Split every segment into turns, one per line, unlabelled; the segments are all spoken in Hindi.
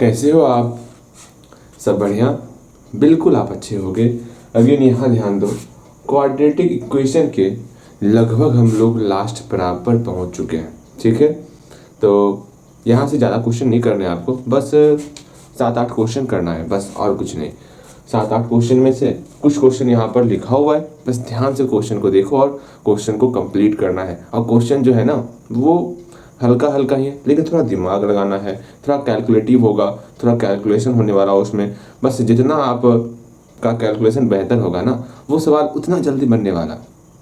कैसे हो आप? सब बढ़िया? बिल्कुल आप अच्छे होगे। अगेन यहाँ ध्यान दो, क्वाड्रेटिक इक्वेशन के लगभग हम लोग लास्ट पड़ाव पर पहुँच चुके हैं। ठीक है, तो यहाँ से ज़्यादा क्वेश्चन नहीं करने आपको, बस 7-8 क्वेश्चन करना है, बस और कुछ नहीं। 7-8 क्वेश्चन में से कुछ क्वेश्चन यहाँ पर लिखा हुआ है, बस ध्यान से क्वेश्चन को देखो और क्वेश्चन को कंप्लीट करना है। और क्वेश्चन जो है ना वो हल्का हल्का ही है, लेकिन थोड़ा दिमाग लगाना है, थोड़ा कैलकुलेटिव होगा, थोड़ा कैलकुलेशन होने वाला उसमें। बस जितना आप का कैलकुलेशन बेहतर होगा ना, वो सवाल उतना जल्दी बनने वाला।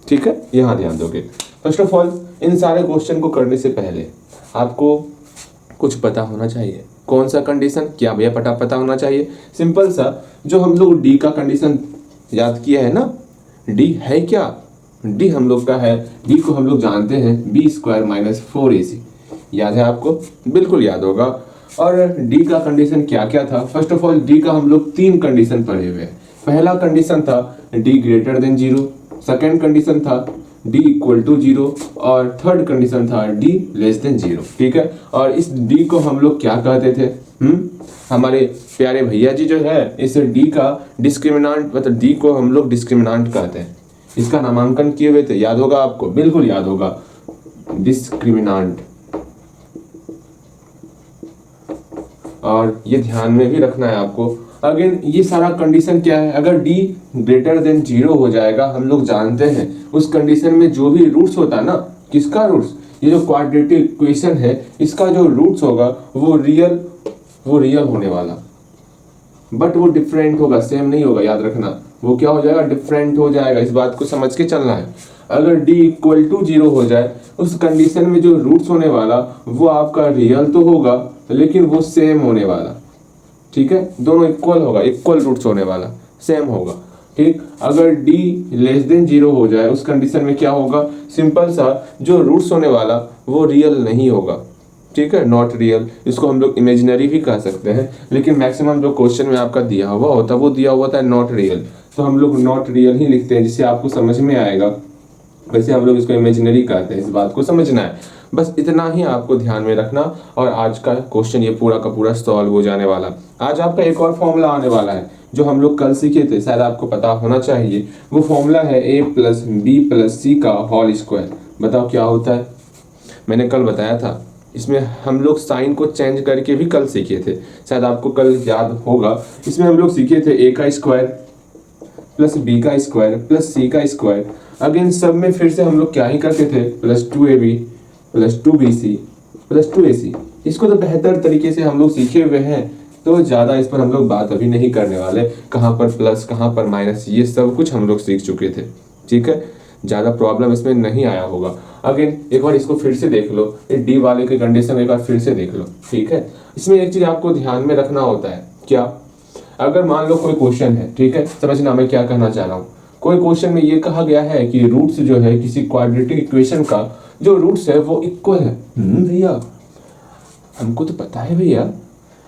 ठीक है, यहाँ ध्यान दोगे। फर्स्ट ऑफ ऑल, इन सारे क्वेश्चन को करने से पहले आपको कुछ पता होना चाहिए। कौन सा कंडीशन? क्या भैया पता होना चाहिए? सिंपल सा, जो हम लोग डी का कंडीशन याद किया है ना, डी है क्या? डी हम लोग का है, डी को हम लोग जानते हैं b² - 4ac। याद है आपको? बिल्कुल याद होगा। और डी का कंडीशन क्या क्या था? फर्स्ट ऑफ ऑल, डी का हम लोग 3 कंडीशन पढ़े हुए हैं। पहला कंडीशन था D greater than 0, second condition था डी इक्वल टू 0 और थर्ड कंडीशन था डी लेस देन 0। ठीक है, और इस डी को हम लोग क्या कहते थे? हमारे प्यारे भैया जी जो है, इस डी का डिस्क्रिमिनांट, मतलब डी को हम लोग डिस्क्रिमिनांट कहते हैं। इसका नामांकन किए हुए थे, याद होगा आपको? बिल्कुल याद होगा, डिस्क्रिमिनांट। और ये ध्यान में भी रखना है आपको। अगेन ये सारा कंडीशन क्या है? अगर d ग्रेटर देन 0 हो जाएगा, हम लोग जानते हैं उस कंडीशन में जो भी रूट्स होता है ना, किसका रूट्स? ये जो क्वाड्रेटिक इक्वेशन है, इसका जो रूट्स होगा वो रियल होने वाला, बट वो डिफरेंट होगा, सेम नहीं होगा। याद रखना, वो क्या हो जाएगा? डिफरेंट हो जाएगा। इस बात को समझ के चलना है। अगर d इक्वल टू 0 हो जाए, उस कंडीशन में जो रूट्स होने वाला वो आपका रियल तो होगा, लेकिन वो सेम होने वाला। ठीक है, दोनों इक्वल होगा, इक्वल रूट्स होने वाला, सेम होगा। ठीक, अगर d लेस देन 0 हो जाए, उस कंडीशन में क्या होगा? सिंपल सा, जो रूट्स होने वाला वो रियल नहीं होगा। ठीक है, नॉट रियल। इसको हम लोग इमेजिनरी भी कह सकते हैं, लेकिन मैक्सिमम जो क्वेश्चन में आपका दिया हुआ होता है वो दिया हुआ था नॉट रियल, तो हम लोग नॉट रियल ही लिखते हैं, जिससे आपको समझ में आएगा। वैसे हम लोग इसको इमेजिनरी कहते हैं, इस बात को समझना है। बस इतना ही आपको ध्यान में रखना, और आज का क्वेश्चन ये पूरा का पूरा सॉल्व हो जाने वाला। आज आपका एक और फॉर्मूला आने वाला है जो हम लोग कल सीखे थे, शायद आपको पता होना चाहिए। वो फॉर्मूला है a + b + c का होल स्क्वायर। बताओ क्या होता है? मैंने कल बताया था, इसमें हम लोग साइन को चेंज करके भी कल सीखे थे, शायद आपको कल याद होगा। इसमें हम लोग सीखे थे a का स्क्वायर प्लस b का स्क्वायर प्लस c का स्क्वायर। अगेन सब में फिर से हम लोग क्या ही करते थे? +2ab + 2bc + 2ac। इसको तो बेहतर तरीके से हम लोग सीखे हुए हैं, तो ज़्यादा इस पर हम लोग बात अभी नहीं करने वाले। कहाँ पर प्लस, कहाँ पर माइनस, ये सब कुछ हम लोग सीख चुके थे। ठीक है, ज़्यादा प्रॉब्लम इसमें नहीं आया होगा। अगेन एक बार इसको फिर से देख लो, डी वाले के कंडीशन एक बार फिर से देख लो। ठीक है, इसमें एक चीज़ आपको ध्यान में रखना होता है। क्या? अगर मान लो कोई क्वेश्चन है, ठीक है, समझना मैं क्या कहना चाह रहा हूँ। कोई क्वेश्चन में ये कहा गया है कि रूट्स जो है किसी क्वाड्रेटिक इक्वेशन का, जो रूट्स है वो इक्वल है। भैया हमको तो पता है भैया,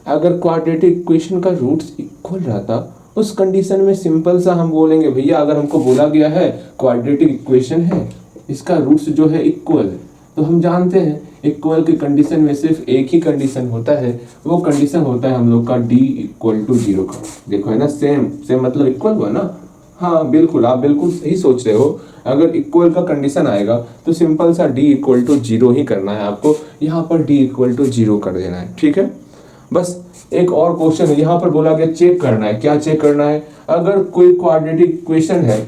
अगर क्वाड्रेटिक इक्वेशन का रूट्स इक्वल रहता, उस कंडीशन में सिंपल सा हम बोलेंगे भैया, अगर हमको बोला गया है क्वाड्रेटिक इक्वेशन है, इसका रूट्स जो है इक्वल है, तो हम जानते हैं इक्वल की कंडीशन में सिर्फ एक ही कंडीशन होता है, वो कंडीशन होता है हम लोग का d = 0 का। देखो है ना, सेम मतलब इक्वल हुआ ना। हाँ बिल्कुल, आप बिल्कुल सही सोच रहे हो। अगर इक्वल का कंडीशन आएगा तो सिंपल सा d = 0 ही करना है आपको, यहाँ पर d = 0 कर देना है। ठीक है, बस एक और क्वेश्चन है, यहाँ पर बोला गया चेक करना है। क्या चेक करना है? अगर कोई क्वाड्रेटिक इक्वेशन है,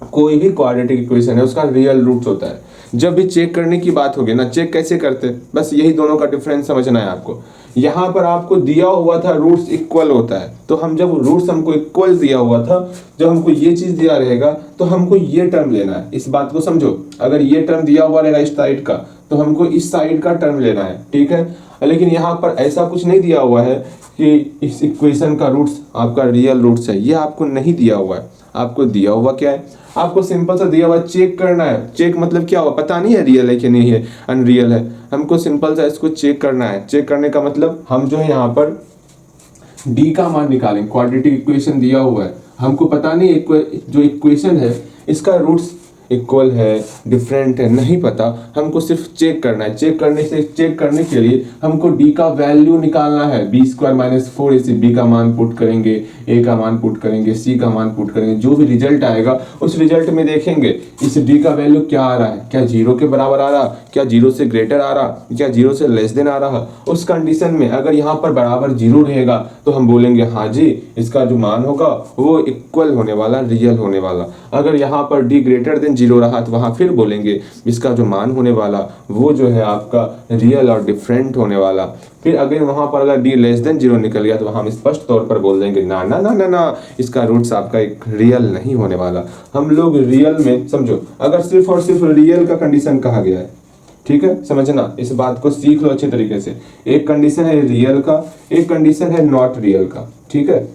कोई भी क्वाड्रेटिक इक्वेशन है, उसका रियल रूट्स होता है। जब भी चेक करने की बात होगी ना, चेक कैसे करते हैं, बस यही दोनों का डिफरेंस समझना है आपको। यहाँ पर आपको दिया हुआ था रूट्स इक्वल होता है, तो हम जब रूट्स हमको इक्वल दिया हुआ था, जब हमको ये चीज दिया रहेगा तो हमको ये टर्म लेना है। इस बात को समझो, अगर ये टर्म दिया हुआ रहेगा इस साइड का, तो हमको इस साइड का टर्म लेना है। ठीक है, लेकिन यहाँ पर ऐसा कुछ नहीं दिया हुआ है कि इस इक्वेशन का रूट्स आपका रियल रूट्स है, ये आपको नहीं दिया हुआ है। आपको दिया हुआ क्या है? आपको सिंपल सा दिया हुआ चेक करना है। चेक मतलब क्या हुआ? पता नहीं है रियल है कि नहीं है, अनरियल है। हमको सिंपल सा इसको चेक करना है। चेक करने का मतलब हम जो है यहाँ पर डी का मान निकालें। क्वाड्रेटिक इक्वेशन दिया हुआ है, हमको पता नहीं जो इक्वेशन है इसका रूट्स इक्वल है, डिफरेंट है, नहीं पता, हमको सिर्फ चेक करना है। चेक करने के लिए हमको d का वैल्यू निकालना है। b² - 4 इसे b का मान पुट करेंगे, a का मान पुट करेंगे, c का मान पुट करेंगे, जो भी रिजल्ट आएगा उस रिजल्ट में देखेंगे इस d का वैल्यू क्या आ रहा है, क्या 0 के बराबर आ रहा, क्या 0 से ग्रेटर आ रहा, क्या 0 से लेस देन आ रहा। उस कंडीशन में अगर यहाँ पर बराबर 0 रहेगा तो हम बोलेंगे हाँ जी इसका जो मान होगा वो इक्वल होने वाला, रियल होने वाला। अगर यहाँ पर d ग्रेटर देन 0 रहा तो वहां फिर बोलेंगे इसका जो मान होने वाला वो जो है आपका रियल और डिफरेंट होने वाला। फिर अगर वहां पर अगर d लेस देन 0 निकल गया तो हम स्पष्ट तौर पर बोल देंगे ना ना ना ना ना, इसका रूट्स आपका एक रियल नहीं होने वाला। हम लोग रियल में समझो, अगर सिर्फ और सिर्फ रियल का कंडीशन कहा गया है, ठीक है, समझना, इस बात को सीख लो अच्छे तरीके से। एक कंडीशन है रियल का, एक कंडीशन है नॉट रियल का, ठीक है।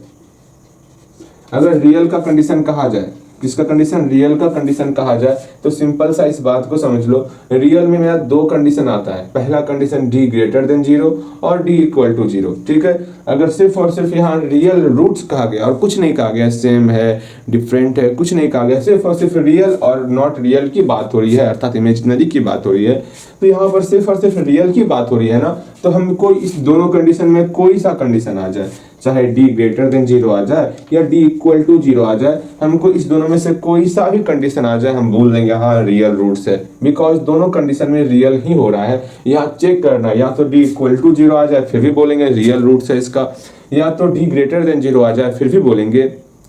अगर रियल का कंडीशन कहा जाए, किसका कंडीशन, रियल का कंडीशन कहा जाए तो सिंपल सा इस बात को समझ लो। रियल में मेरा दो कंडीशन आता है, पहला कंडीशन d ग्रेटर देन 0 और d इक्वल टू 0, ठीक है। अगर सिर्फ और सिर्फ यहाँ रियल रूट्स कहा गया और कुछ नहीं कहा गया, सेम है, डिफरेंट है, कुछ नहीं कहा गया, सिर्फ और सिर्फ रियल और नॉट रियल की बात हो रही है, अर्थात इमेजिनरी की बात हो रही है, तो यहाँ पर सिर्फ और सिर्फ रियल की बात हो रही है ना, तो हमको इस दोनों कंडीशन में कोई सा कंडीशन आ जाए, चाहे d ग्रेटर देन 0 आ जाए या d इक्वल टू 0 आ जाए, हमको इस दोनों में से कोई सा भी कंडीशन आ जाए हम बोल देंगे हाँ रियल रूट्स है, बिकॉज दोनों कंडीशन में रियल ही हो रहा है। यहाँ चेक करना है, या तो d इक्वल टू 0 आ जाए फिर भी बोलेंगे रियल रूट्स है इसका, या तो d ग्रेटर देन 0 आ जाए फिर भी बोलेंगे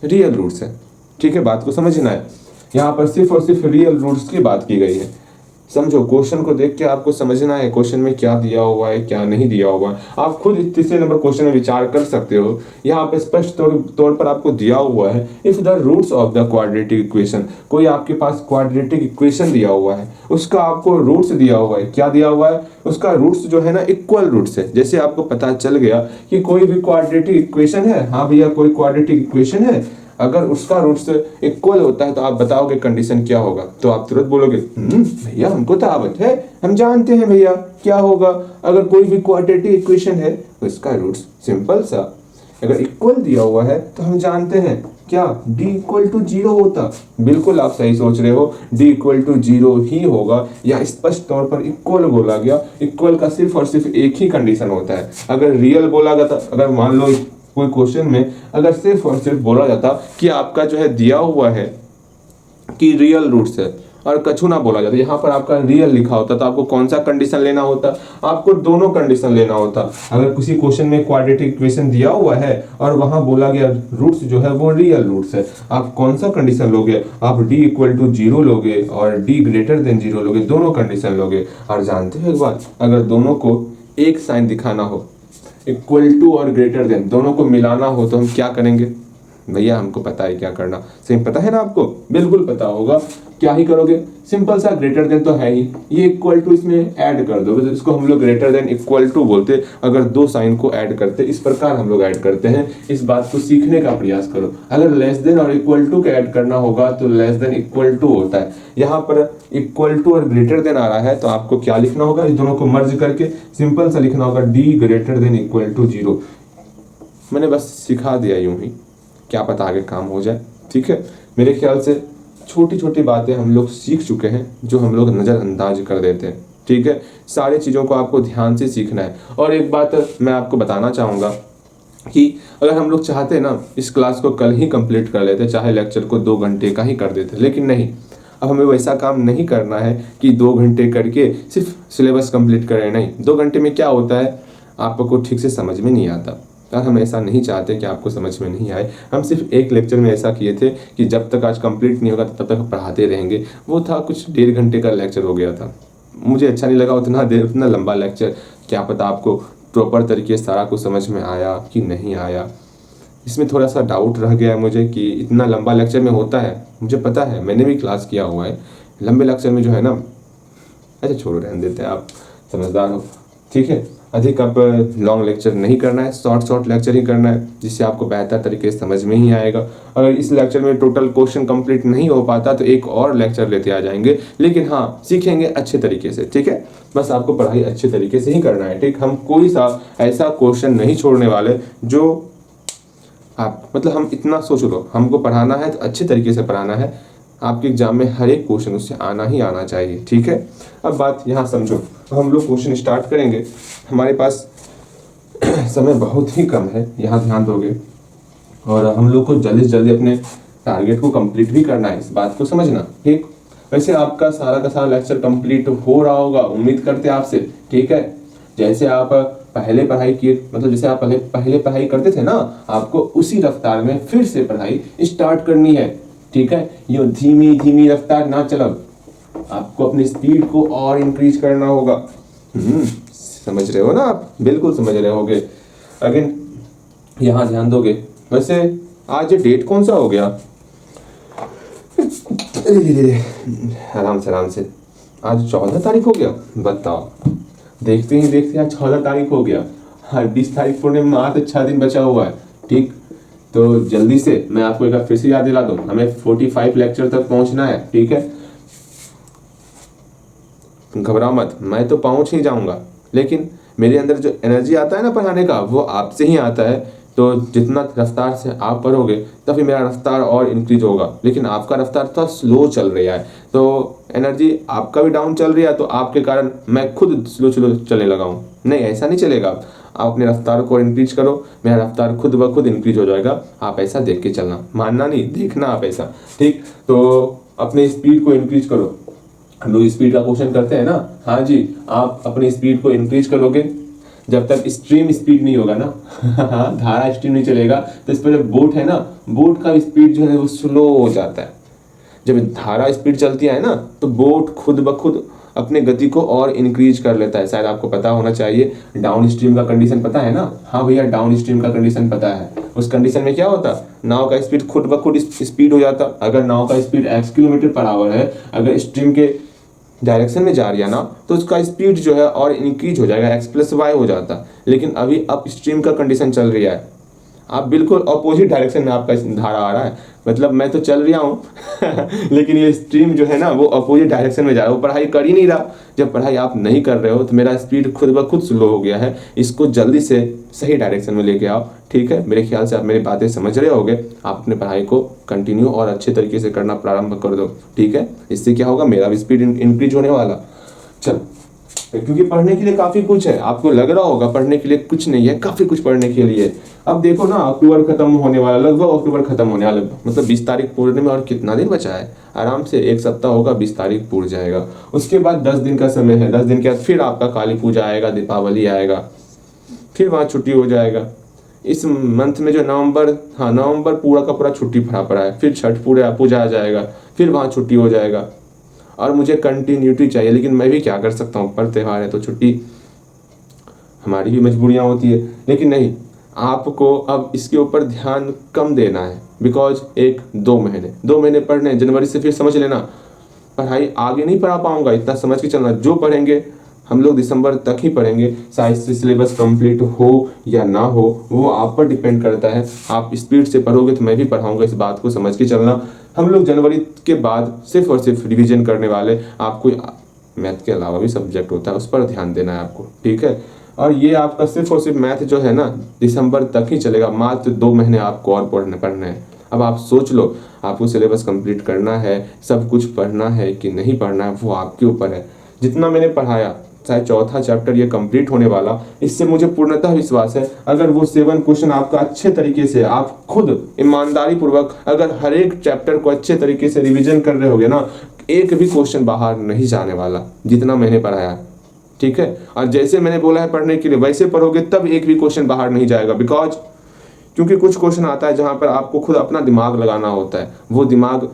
रियल रूट्स है, ठीक है। बात को समझना है, यहाँ पर सिर्फ और सिर्फ रियल रूट्स की बात की गई है। समझो, क्वेश्चन को देख के आपको समझना है क्वेश्चन में क्या दिया हुआ है क्या नहीं दिया हुआ है। आप खुद इस तीसरे नंबर क्वेश्चन में विचार कर सकते हो। यहाँ पे स्पष्ट तौर पर आपको दिया हुआ है if the roots of the quadratic equation, कोई आपके पास क्वाड्रेटिक इक्वेशन दिया हुआ है, उसका आपको रूट्स दिया हुआ है। क्या दिया हुआ है, उसका रूट्स जो है ना इक्वल रूट्स है। जैसे आपको पता चल गया कि कोई भी क्वाड्रेटिक इक्वेशन है, हाँ भैया कोई क्वाड्रेटिक इक्वेशन है, अगर उसका रूट्स इक्वल होता है तो आप बताओगे कंडीशन क्या होगा, तो आप तुरंत बोलोगे भैया हमको तो आवत है, हम जानते हैं भैया क्या होगा। अगर कोई भी क्वाड्रेटिक इक्वेशन है तो इसका रूट्स सिंपल सा अगर इक्वल दिया हुआ है तो हम जानते हैं क्या, d इक्वल टू 0 होता। बिल्कुल आप सही सोच रहे हो, d इक्वल टू 0 ही होगा। या स्पष्ट तौर पर इक्वल बोला गया, इक्वल का सिर्फ और सिर्फ एक ही कंडीशन होता है। अगर रियल बोला गया, अगर मान लो कोई क्वेश्चन में अगर सिर्फ और सिर्फ बोला जाता कि आपका जो है दिया हुआ है कि रियल रूट्स है और कछु ना बोला जाता, यहाँ पर आपका रियल लिखा होता तो आपको कौन सा कंडीशन लेना होता, आपको दोनों कंडीशन लेना होता। अगर किसी क्वेश्चन में क्वाड्रेटिक इक्वेशन दिया हुआ है और वहां बोला गया रूट्स जो है वो रियल रूट्स है, आप कौन सा कंडीशन लोगे, आप d इक्वल टू 0 लोगे और d ग्रेटर देन 0 लोगे, दोनों कंडीशन लोगे। और जानते हो एक बात, अगर दोनों को एक साइन दिखाना हो, इक्वल टू और ग्रेटर देन दोनों को मिलाना हो तो हम क्या करेंगे भैया, हमको पता है क्या करना, सही पता है ना आपको, बिल्कुल पता होगा। क्या ही करोगे, सिंपल सा ग्रेटर देन तो है ही, ये इक्वल टू इसमें ऐड कर दोगे तो इसको हम लोग ग्रेटर देन इक्वल टू बोलते। अगर दो साइन को ऐड करते, इस प्रकार हम लोग ऐड करते हैं। इस बात को सीखने का प्रयास करो। अगर लेस देन और इक्वल टू का ऐड करना होगा तो लेस देन इक्वल टू होता है, यहाँ पर इक्वल टू और ग्रेटर देन आ रहा है तो आपको क्या लिखना होगा, इस दोनों को मर्ज करके सिंपल सा लिखना होगा d greater than equal to 0। मैंने बस सिखा दिया यूं ही, क्या पता आगे काम हो जाए, ठीक है। मेरे ख्याल से छोटी छोटी बातें हम लोग सीख चुके हैं जो हम लोग नज़रअंदाज कर देते हैं, ठीक है। सारी चीज़ों को आपको ध्यान से सीखना है। और एक बात मैं आपको बताना चाहूँगा कि अगर हम लोग चाहते ना इस क्लास को कल ही कंप्लीट कर लेते, चाहे लेक्चर को 2 घंटे का ही कर देते, लेकिन नहीं, अब हमें वैसा काम नहीं करना है कि 2 घंटे करके सिर्फ सिलेबस कंप्लीट करें। नहीं, 2 घंटे में क्या होता है आपको ठीक से समझ में नहीं आता, और हम ऐसा नहीं चाहते कि आपको समझ में नहीं आए। हम सिर्फ एक लेक्चर में ऐसा किए थे कि जब तक आज कंप्लीट नहीं होगा तब तक पढ़ाते रहेंगे। वो था कुछ 1.5 घंटे का लेक्चर हो गया था, मुझे अच्छा नहीं लगा उतना देर, उतना लंबा लेक्चर। क्या पता आपको प्रॉपर तरीके से सारा कुछ समझ में आया कि नहीं आया, इसमें थोड़ा सा डाउट रह गया मुझे कि इतना लंबा लेक्चर में होता है। मुझे पता है, मैंने भी क्लास किया हुआ है, लंबे लेक्चर में जो है ना, अच्छा छोड़ो, रहने देते हैं, आप समझदार हो, ठीक है। अधिक अब लॉन्ग लेक्चर नहीं करना है, शॉर्ट लेक्चर ही करना है, जिससे आपको बेहतर तरीके से समझ में ही आएगा। अगर इस लेक्चर में टोटल क्वेश्चन कंप्लीट नहीं हो पाता तो एक और लेक्चर लेते आ जाएंगे, लेकिन हाँ सीखेंगे अच्छे तरीके से, ठीक है। बस आपको पढ़ाई अच्छे तरीके से ही करना है, ठीक। हम कोई सा ऐसा क्वेश्चन नहीं छोड़ने वाले जो आप, मतलब हम इतना सोच लो, हमको पढ़ाना है तो अच्छे तरीके से पढ़ाना है, आपके एग्जाम में हर एक क्वेश्चन उससे आना ही आना चाहिए, ठीक है। अब बात यहाँ समझो, तो हम लोग क्वेश्चन स्टार्ट करेंगे। हमारे पास समय बहुत ही कम है, यहाँ ध्यान दोगे, और हम लोग को जल्दी से जल्दी अपने टारगेट को कंप्लीट भी करना है, इस बात को समझना, ठीक। वैसे आपका सारा का सारा लेक्चर कंप्लीट हो रहा होगा, उम्मीद करते हैं आपसे, ठीक है। जैसे आप पहले पढ़ाई किए, मतलब जैसे आप पहले पढ़ाई करते थे ना, आपको उसी रफ्तार में फिर से पढ़ाई स्टार्ट करनी है, ठीक है। ये धीमी धीमी रफ्तार ना चलो, आपको अपनी स्पीड को और इंक्रीज करना होगा। समझ रहे हो ना आप, बिल्कुल समझ रहे होगे। अगेन यहाँ ध्यान दोगे। वैसे आज ये डेट कौन सा हो गया? आराम से आराम से, आज 14 तारीख हो गया, बताओ। देखते ही देखते आज 14 तारीख हो गया। हाँ, 20 तारीख पढ़ने में मात्र 6 दिन बचा हुआ है, ठीक। तो जल्दी से मैं आपको एक बार फिर से याद दिला दूं, हमें 45 लेक्चर तक पहुंचना है, ठीक है। घबराओ मत, मैं तो पहुंच ही जाऊंगा, लेकिन मेरे अंदर जो एनर्जी आता है ना पढ़ाने का, वो आपसे ही आता है। तो जितना रफ्तार से आप पढ़ोगे तभी मेरा रफ्तार और इंक्रीज होगा, लेकिन आपका रफ्तार थोड़ा स्लो चल रहा है, तो एनर्जी आपका भी डाउन चल रही है, तो आपके कारण मैं खुद स्लो चलने लगा हूँ। नहीं, ऐसा नहीं चलेगा। आप अपने रफ्तार को इंक्रीज करो, मेरा रफ्तार खुद ब खुद इंक्रीज हो जाएगा। आप ऐसा देख के चलना, मानना नहीं, देखना आप ऐसा, ठीक। तो अपने स्पीड को इंक्रीज करो। हम लोग स्पीड का क्वेश्चन करते हैं ना, हाँ जी, आप अपनी स्पीड को इंक्रीज करोगे जब तक स्ट्रीम स्पीड नहीं होगा ना धारा स्ट्रीम नहीं चलेगा, तो इस पर जो बोट है ना, बोट का स्पीड जो है वो स्लो हो जाता है। जब धारा स्पीड चलती है ना, तो बोट खुद ब खुद अपने गति को और इंक्रीज कर लेता है। शायद आपको पता होना चाहिए, डाउन स्ट्रीम का कंडीशन पता है ना? हाँ भैया, डाउन स्ट्रीम का कंडीशन पता है। उस कंडीशन में क्या होता, नाव का स्पीड खुद ब खुद स्पीड हो जाता। अगर नाव का speed x kilometre per hour है, अगर स्ट्रीम के डायरेक्शन में जा रही है ना, तो उसका स्पीड जो है और इंक्रीज हो जाएगा, x+y हो जाता। लेकिन अभी अप स्ट्रीम का कंडीशन चल रही है, आप बिल्कुल अपोजिट डायरेक्शन में आपका धारा आ रहा है। मतलब मैं तो चल रहा हूँ लेकिन ये स्ट्रीम जो है ना, वो अपोजिट डायरेक्शन में जा रहा है, वो पढ़ाई कर ही नहीं रहा। जब पढ़ाई आप नहीं कर रहे हो तो मेरा स्पीड खुद ब खुद स्लो हो गया है। इसको जल्दी से सही डायरेक्शन में लेके आओ, ठीक है। मेरे ख्याल से आप मेरी बातें समझ रहे होगे। आप अपने पढ़ाई को कंटिन्यू और अच्छे तरीके से करना प्रारंभ कर दो, ठीक है। इससे क्या होगा, मेरा भी स्पीड इंक्रीज होने वाला। चलो, क्योंकि पढ़ने के लिए काफी कुछ है। आपको लग रहा होगा पढ़ने के लिए कुछ नहीं है, काफी कुछ पढ़ने के लिए। अब देखो ना, अक्टूबर खत्म होने वाला, लगभग अक्टूबर खत्म होने वाला, मतलब 20 तारीख पूरने में और कितना दिन बचा है? आराम से 1 सप्ताह होगा, 20 तारीख पूर जाएगा। उसके बाद 10 दिन का समय है। 10 दिन के बाद फिर आपका काली पूजा आएगा, दीपावली आएगा, फिर वहाँ छुट्टी हो जाएगा। इस मंथ में जो नवंबर पूरा का पूरा छुट्टी भरा पड़ा है। फिर छठ पूजा आ जाएगा, फिर वहाँ छुट्टी हो जाएगा। और मुझे कंटिन्यूटी चाहिए, लेकिन मैं भी क्या कर सकता हूँ, पर त्योहार है तो छुट्टी, हमारी भी मजबूरियां होती है। लेकिन नहीं, आपको अब इसके ऊपर ध्यान कम देना है, बिकॉज 1-2 महीने पढ़ने, जनवरी से फिर समझ लेना। पढ़ाई आगे नहीं पढ़ा पाऊंगा, इतना समझ के चलना। जो पढ़ेंगे हम लोग दिसंबर तक ही पढ़ेंगे। साइंस से सिलेबस कंप्लीट हो या ना हो, वो आप पर डिपेंड करता है। आप स्पीड से पढ़ोगे तो मैं भी पढ़ाऊंगा, इस बात को समझ के चलना। हम लोग जनवरी के बाद सिर्फ और सिर्फ रिवीजन करने वाले। आपको मैथ के अलावा भी सब्जेक्ट होता है, उस पर ध्यान देना है आपको, ठीक है। और ये आपका सिर्फ और सिर्फ मैथ जो है ना, दिसंबर तक ही चलेगा। मात्र 2 महीने आपको और पढ़ने हैं। अब आप सोच लो, आपको सिलेबस कंप्लीट करना है, सब कुछ पढ़ना है कि नहीं पढ़ना है, वो आपके ऊपर है। जितना मैंने पढ़ाया, चाहे 4था चैप्टर ये कंप्लीट होने वाला, इससे मुझे पूर्णतः विश्वास है। अगर वो 7 क्वेश्चन आपका अच्छे तरीके से, आप खुद ईमानदारी पूर्वक अगर हर एक चैप्टर को अच्छे तरीके से रिवीजन कर रहे होगे ना, एक भी क्वेश्चन बाहर नहीं जाने वाला, जितना मैंने पढ़ाया, ठीक है। और जैसे मैंने बोला है पढ़ने के लिए, वैसे पढ़ोगे तब एक भी क्वेश्चन बाहर नहीं जाएगा। बिकॉज क्योंकि कुछ क्वेश्चन आता है जहां पर आपको खुद अपना दिमाग लगाना होता है। वो दिमाग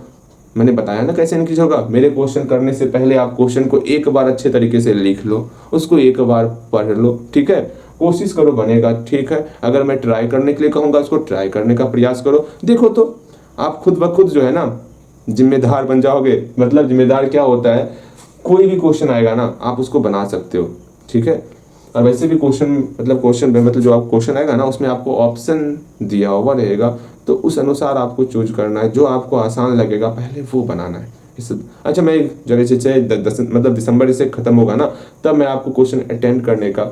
मैंने बताया ना कैसे इंक्रीज होगा। मेरे क्वेश्चन करने से पहले आप क्वेश्चन को एक बार अच्छे तरीके से लिख लो, उसको एक बार पढ़ लो, ठीक है। कोशिश करो बनेगा, ठीक है। अगर मैं ट्राई करने के लिए कहूँगा, उसको ट्राई करने का प्रयास करो। देखो तो आप खुद ब खुद जो है ना जिम्मेदार बन जाओगे। मतलब जिम्मेदार क्या होता है, कोई भी क्वेश्चन आएगा ना, आप उसको बना सकते हो, ठीक है। और वैसे भी क्वेश्चन जो आप क्वेश्चन आएगा ना, उसमें आपको ऑप्शन दिया हुआ रहेगा, तो उस अनुसार आपको चूज करना है। जो आपको आसान लगेगा पहले वो बनाना है। अच्छा, मैं जब मतलब दिसंबर से खत्म होगा ना, तब मैं आपको क्वेश्चन अटेंड करने का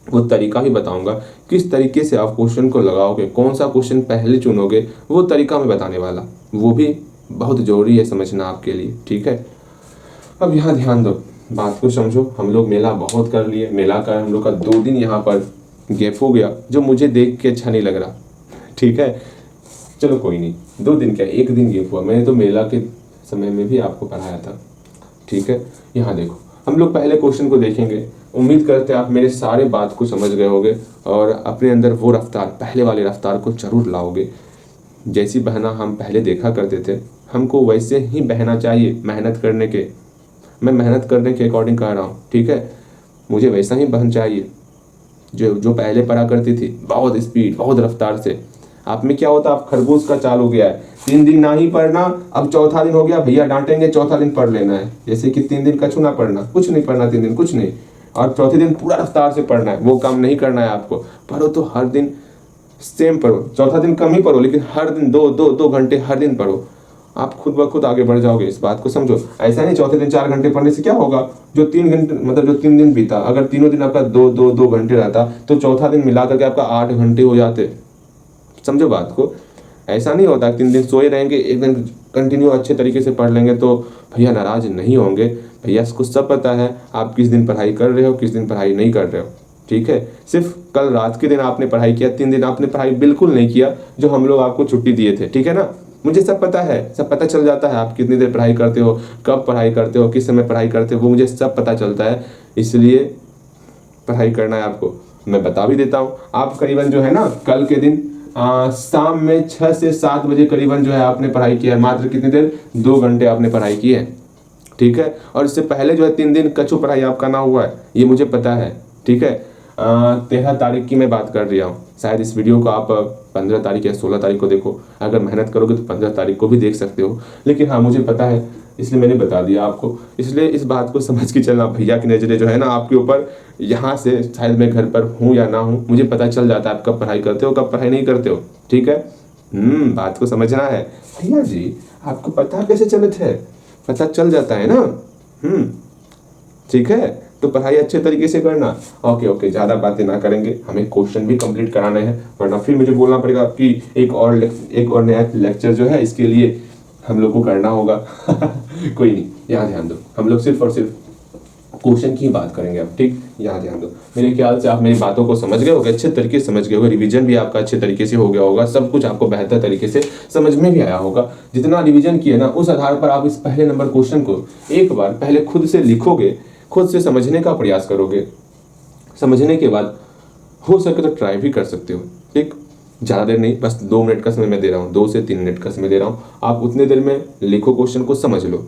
वो तरीका ही बताऊंगा। किस तरीके से आप क्वेश्चन को लगाओगे, कौन सा क्वेश्चन पहले चुनोगे, वो तरीका मैं बताने वाला। वो भी बहुत ज़रूरी है समझना आपके लिए, ठीक है। अब यहाँ ध्यान दो, बात को समझो। हम लोग मेला बहुत कर लिए, मेला का हम लोग का 2 दिन यहाँ पर गैप हो गया, जो मुझे देख के अच्छा नहीं लग रहा, ठीक है। चलो कोई नहीं, 2 दिन क्या, 1 दिन गैप हुआ, मैंने तो मेला के समय में भी आपको पढ़ाया था, ठीक है। यहाँ देखो, हम लोग पहले क्वेश्चन को देखेंगे। उम्मीद करते हैं आप मेरे सारे बात को समझ गए होगे और अपने अंदर वो रफ्तार, पहले वाली रफ्तार को जरूर लाओगे। जैसी बहना हम पहले देखा करते थे, हमको वैसे ही बहना चाहिए, मेहनत करने के, मैं मेहनत करने के अकॉर्डिंग कह रहा हूँ, ठीक है। मुझे वैसा ही बहन चाहिए जो पहले पढ़ा करती थी, बहुत स्पीड, बहुत रफ्तार से। आप में क्या होता, आप खरगोश का चाल हो गया है, 3 दिन ना ही पढ़ना, अब चौथा दिन हो गया, भैया डांटेंगे, चौथा दिन पढ़ लेना है। जैसे कि 3 दिन कछु ना पढ़ना, कुछ नहीं पढ़ना 3 दिन, कुछ नहीं, और चौथे दिन पूरा रफ्तार से पढ़ना है। वो काम नहीं करना है आपको। पढ़ो तो हर दिन सेम पढ़ो, चौथा दिन कम ही पढ़ो, लेकिन हर दिन 2 घंटे हर दिन पढ़ो। आप खुद ब खुद आगे बढ़ जाओगे, इस बात को समझो। ऐसा नहीं चौथे दिन 4 घंटे पढ़ने से क्या होगा, जो 3 घंटे मतलब जो 3 दिन बीता, अगर तीनों दिन आपका 2 घंटे रहता तो चौथा दिन मिला करके आपका 8 घंटे हो जाते। समझो बात को। ऐसा नहीं होता 3 दिन सोए रहेंगे, 1 दिन कंटिन्यू अच्छे तरीके से पढ़ लेंगे तो भैया नाराज नहीं होंगे। भैया इसको सब पता है आप किस दिन पढ़ाई कर रहे हो, किस दिन पढ़ाई नहीं कर रहे हो, ठीक है। सिर्फ कल रात के दिन आपने पढ़ाई किया, 3 दिन आपने पढ़ाई बिल्कुल नहीं किया, जो हम लोग आपको छुट्टी दिए थे, ठीक है ना। मुझे सब पता है, सब पता चल जाता है आप कितनी देर पढ़ाई करते हो, कब पढ़ाई करते हो, किस समय पढ़ाई करते हो, वो मुझे सब पता चलता है। इसलिए पढ़ाई करना है आपको, मैं बता भी देता हूँ। आप करीबन जो है ना कल के दिन शाम में 6 से 7 बजे करीबन जो है आपने पढ़ाई किया है। मात्र कितनी देर, 2 घंटे आपने पढ़ाई की है, ठीक है। और इससे पहले जो है 3 दिन कछु पढ़ाई आपका ना हुआ है, ये मुझे पता है, ठीक है। 13 तारीख की मैं बात कर रहा हूँ। शायद इस वीडियो को आप 15 तारीख या 16 तारीख को देखो। अगर मेहनत करोगे तो 15 तारीख को भी देख सकते हो, लेकिन हाँ मुझे पता है, इसलिए मैंने बता दिया आपको। इसलिए इस बात को समझ के चलना, भैया की नज़रें जो है ना आपके ऊपर, यहाँ से शायद मैं घर पर हूँ या ना हूँ, मुझे पता चल जाता है आप कब पढ़ाई करते हो, कब पढ़ाई नहीं करते हो, ठीक है। बात को समझना है। भैया जी आपको पता कैसे चले थे, पता चल जाता है ना, ठीक है। तो पढ़ाई अच्छे तरीके से करना। ओके, ज़्यादा बातें ना करेंगे, हमें क्वेश्चन भी कंप्लीट कराने हैं, वरना फिर मुझे बोलना पड़ेगा कि एक और नया लेक्चर जो है इसके लिए हम लोग को करना होगा। कोई नहीं, यहाँ ध्यान दो, हम लोग सिर्फ और सिर्फ क्वेश्चन की बात करेंगे अब, ठीक। यहाँ ध्यान दो। मेरे ख्याल से आप मेरी बातों को समझ गए होंगे, अच्छे तरीके से समझ गए होंगे, रिवीजन भी आपका अच्छे तरीके से हो गया होगा, सब कुछ आपको बेहतर तरीके से समझ में भी आया होगा। जितना रिवीजन किया ना, उस आधार पर आप इस पहले नंबर क्वेश्चन को एक बार पहले खुद से लिखोगे, खुद से समझने का प्रयास करोगे। समझने के बाद हो सके तो ट्राई भी कर सकते हो, ठीक। ज़्यादा देर नहीं, बस 2 मिनट का समय मैं दे रहा हूँ, 2 से 3 मिनट का समय दे रहा हूँ। आप उतने देर में लिखो, क्वेश्चन को समझ लो,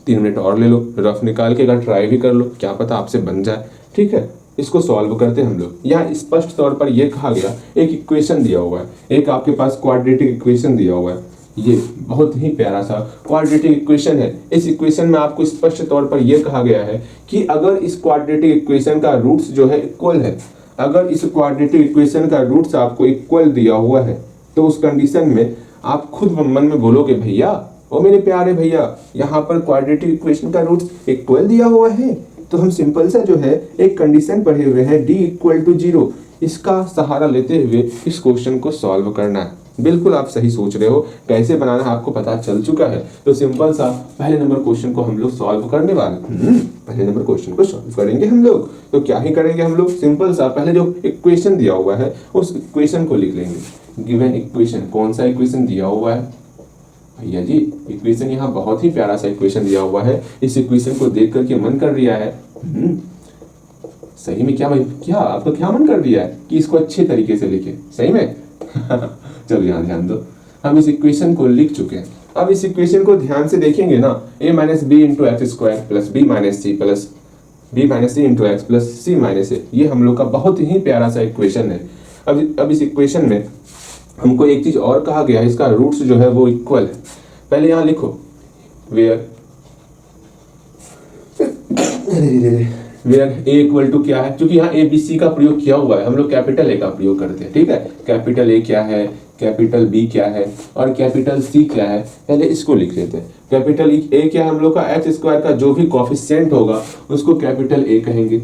3 मिनट और ले लो, रफ निकाल के अगर ट्राई भी कर लो, क्या पता आपसे बन जाए, ठीक है। इसको सॉल्व करते हैं हम लोग। यहाँ स्पष्ट तौर पर यह कहा गया, एक इक्वेशन दिया हुआ है, एक आपके पास क्वाड्रेटिक इक्वेशन दिया हुआ है। ये बहुत ही प्यारा सा क्वाड्रेटिक इक्वेशन है। इस इक्वेशन में आपको स्पष्ट तौर पर यह कहा गया है कि अगर इस क्वाड्रेटिक इक्वेशन का रूट्स जो है इक्वल है, अगर इस क्वाड्रेटिक इक्वेशन का रूट्स आपको इक्वल दिया हुआ है, तो उस कंडीशन में आप खुद मन में बोलोगे, भैया ओ मेरे प्यारे भैया, यहाँ पर क्वाड्रेटिक इक्वेशन का रूट्स इक्वल दिया हुआ है, तो हम सिंपल सा जो है एक कंडीशन पढ़े हुए हैं, d = 0, इसका सहारा लेते हुए इस क्वेश्चन को सॉल्व करना है। बिल्कुल आप सही सोच रहे हो, कैसे बनाना है आपको पता चल चुका है। तो सिंपल सा पहले नंबर क्वेश्चन को हम लोग सॉल्व करने वाले पहले नंबर क्वेश्चन को सॉल्व करेंगे हम लोग। तो क्या ही करेंगे हम लोग, सिंपल सा पहले जो इक्वेशन दिया हुआ है उस इक्वेशन को लिख लेंगे। गिवन इक्वेशन, कौन सा इक्वेशन दिया हुआ है भैया जी, इक्वेशन यहाँ बहुत ही प्यारा सा इक्वेशन दिया हुआ है। इस इक्वेशन को देख करके मन कर रिया है, सही में क्या आपको क्या मन कर दिया है कि इसको अच्छे तरीके से लिखे, सही में। चलो यहाँ ध्यान दो, हम इस इक्वेशन को लिख चुके हैं। अब इस इक्वेशन को ध्यान से देखेंगे ना, a - b × x² + b - c + b - c × x + c - a, ये हम लोग का बहुत ही प्यारा सा इक्वेशन है। अब इस इक्वेशन में हमको एक चीज और कहा गया है, इसका रूट्स जो है वो इक्वल है। पहले यहाँ लिखो वेयर a = क्या है, क्योंकि यहाँ ABC का प्रयोग किया हुआ है, हम लोग कैपिटल A का प्रयोग करते हैं, ठीक है। कैपिटल A क्या है, कैपिटल B क्या है और कैपिटल C क्या है, पहले इसको लिख लेते हैं। कैपिटल A क्या है, हम लोग का h² का जो भी कोएफिशिएंट होगा उसको कैपिटल A कहेंगे।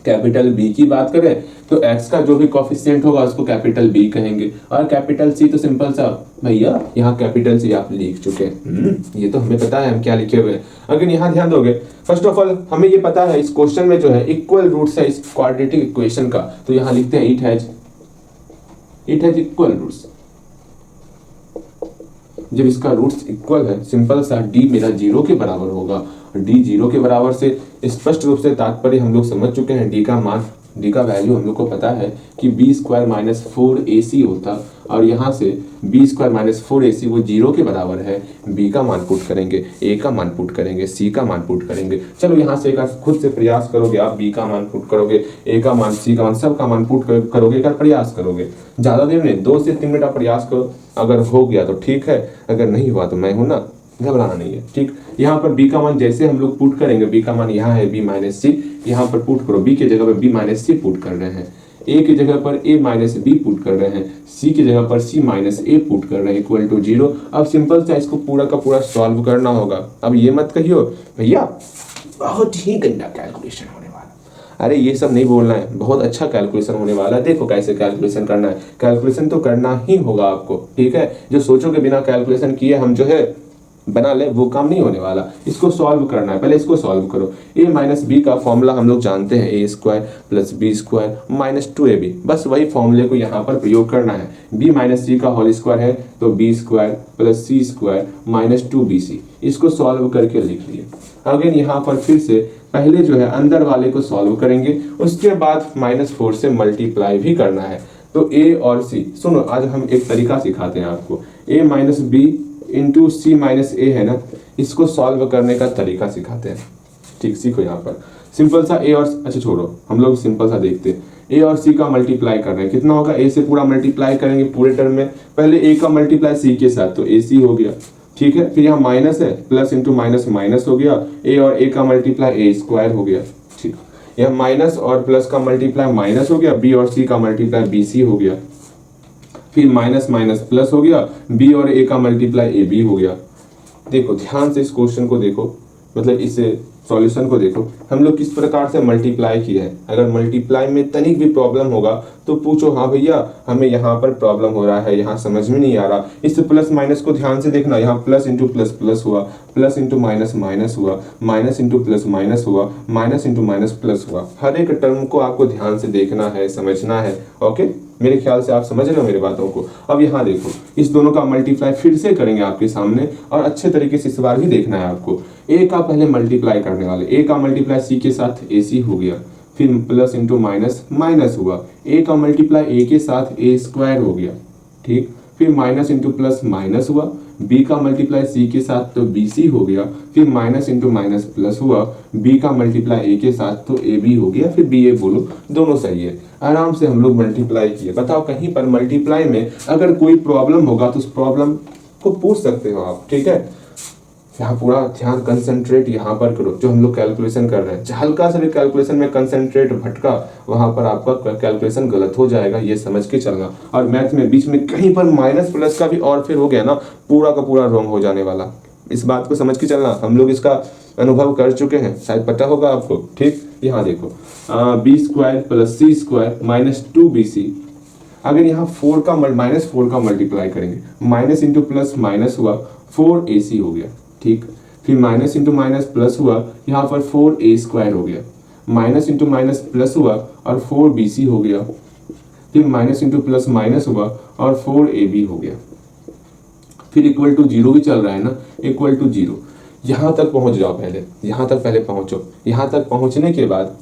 कैपिटल B की बात करें तो x का जो भी कोफिशिएंट होगा उसको कैपिटल B कहेंगे, और कैपिटल C तो सिंपल सा भैया यहाँ कैपिटल C आप लिख चुके हैं। ये तो हमें पता है हम क्या लिखे हुए हैं। अगर यहाँ ध्यान दोगे, फर्स्ट ऑफ ऑल हमें ये पता है इस क्वेश्चन में जो है इक्वल रूट्स है इस क्वाड्रेटिक इक्वेशन का, तो यहाँ लिखते हैं इट हैज इक्वल रूट्स। जब इसका रूट्स इक्वल है, सिंपल सा d मेरा 0 के बराबर होगा, d 0 के बराबर से स्पष्ट रूप से तात्पर्य हम लोग समझ चुके हैं। d का वैल्यू हम लोग को पता है कि b स्क्वायर माइनस 4ac होता, और यहाँ से b स्क्वायर माइनस 4ac वो 0 के बराबर है। b का मान पुट करेंगे, a का मान पुट करेंगे, c का मान पुट करेंगे। चलो यहाँ से एक खुद से प्रयास करोगे, आप b का मान पुट करोगे, a का मान, c का मान, सब का मान पुट करोगे, एक प्रयास करोगे। ज़्यादा देर नहीं, 2 से 3 मिनट आप प्रयास करो। अगर हो गया तो ठीक है, अगर नहीं हुआ तो मैं हूं ना, घबराना नहीं है। ठीक, यहाँ पर b का मान जैसे हम लोग पुट करेंगे, b का मान यहाँ है b माइनस सी, यहाँ पर पुट करो, b की जगह पर b माइनस सी पुट कर रहे हैं, a की जगह पर a माइनस बी पुट कर रहे हैं, c की जगह पर c माइनस ए पुट कर रहे हैं, इक्वल टू 0। अब सिंपल सा इसको पूरा का पूरा सॉल्व करना होगा। अब ये मत कहियो भैया बहुत ही गंदा कैलकुलेशन होने वाला, अरे ये सब नहीं बोलना है, बहुत अच्छा कैलकुलेशन होने वाला है। देखो कैसे कैलकुलेशन करना है, कैलकुलेशन तो करना ही होगा आपको, ठीक है। जो सोचोगे बिना कैलकुलेशन किए हम जो है बना ले, वो काम नहीं होने वाला। इसको सॉल्व करना है, पहले इसको सॉल्व करो। a माइनस बी का फॉर्मूला हम लोग जानते हैं, a square plus b square minus 2ab, बस वही फॉर्मूले को यहाँ पर प्रयोग करना है। b माइनस सी का होल स्क्वायर है तो b square plus c square minus 2bc, इसको सॉल्व करके लिख लिए। अगेन यहाँ पर फिर से पहले जो है अंदर वाले को सॉल्व करेंगे, उसके बाद -4 से मल्टीप्लाई भी करना है। तो a और c, सुनो आज हम एक तरीका सिखाते हैं आपको, a minus b into c minus a है ना, इसको सॉल्व करने का तरीका सिखाते हैं। ठीक, सीखो यहाँ पर सिंपल सा a और, अच्छा छोड़ो, हम लोग सिंपल सा देखते हैं। a और c का मल्टीप्लाई कर रहे हैं, कितना होगा, a से पूरा मल्टीप्लाई करेंगे पूरे टर्म में, पहले a का मल्टीप्लाई c के साथ तो ac हो गया, ठीक है। फिर यहाँ माइनस है, प्लस इंटू माइनस माइनस हो गया, a और a का मल्टीप्लाई a स्क्वायर हो गया, ठीक। यहाँ माइनस और प्लस का मल्टीप्लाई माइनस हो गया, b और c का मल्टीप्लाई bc हो गया, फिर माइनस माइनस प्लस हो गया, b और a का मल्टीप्लाई ab हो गया। देखो ध्यान से इस क्वेश्चन को देखो, मतलब इस सॉल्यूशन को देखो, हम लोग किस प्रकार से मल्टीप्लाई किए हैं। अगर मल्टीप्लाई में तनिक भी प्रॉब्लम होगा तो पूछो, हाँ भैया हमें यहाँ पर प्रॉब्लम हो रहा है, यहाँ समझ में नहीं आ रहा। इस प्लस माइनस को ध्यान से देखना, यहाँ प्लस इंटू प्लस प्लस हुआ, प्लस इंटू माइनस माइनस हुआ, माइनस इंटू प्लस माइनस हुआ, माइनस इंटू माइनस प्लस हुआ। हर एक टर्म को आपको ध्यान से देखना है, समझना है। ओके, मेरे ख्याल से आप समझ रहे हो मेरी बातों को। अब यहाँ देखो, इस दोनों का मल्टीप्लाई फिर से करेंगे आपके सामने, और अच्छे तरीके से इस बार भी देखना है आपको। a का पहले मल्टीप्लाई करने वाले, a का मल्टीप्लाई c के साथ ac हो गया, फिर प्लस इंटू माइनस माइनस हुआ, a का मल्टीप्लाई a के साथ a स्क्वायर हो गया, ठीक। फिर माइनस इंटू प्लस माइनस हुआ, b का मल्टीप्लाई c के साथ तो bc हो गया, फिर माइनस इंटू माइनस प्लस हुआ, b का मल्टीप्लाई a के साथ तो ab हो गया, फिर ba बोलो, दोनों सही है। आराम से हम लोग मल्टीप्लाई किए। बताओ कहीं पर मल्टीप्लाई में अगर कोई प्रॉब्लम होगा तो उस प्रॉब्लम को पूछ सकते हो आप, ठीक है। यहाँ पूरा ध्यान कंसंट्रेट यहाँ पर करो, जो हम लोग कैलकुलेशन कर रहे हैं। हल्का सा भी कैलकुलेशन में कंसंट्रेट भटका, वहां पर आपका कैलकुलेशन गलत हो जाएगा, ये समझ के चलना। और मैथ में बीच में कहीं पर माइनस प्लस का भी और फिर हो गया ना, पूरा का पूरा रॉन्ग हो जाने वाला। इस बात को समझ के चलना, हम लोग इसका अनुभव कर चुके हैं, शायद पता होगा आपको, ठीक। यहाँ देखो B square plus c square minus 2bc, अगर यहाँ माइनस 4 का मल्टीप्लाई करेंगे, माइनस इंटू प्लस माइनस हुआ, 4ac हो गया, ठीक। फिर माइनस इंटू माइनस प्लस हुआ, यहाँ पर 4a स्क्वायर हो गया, माइनस इंटू माइनस प्लस हुआ और 4bc हो गया, फिर माइनस इंटू प्लस माइनस हुआ और 4ab हो गया, फिर इक्वल टू 0 भी चल रहा है ना, इक्वल टू 0। यहाँ तक पहुँच जाओ, पहले यहाँ तक पहले पहुँचो। यहाँ तक पहुँचने के बाद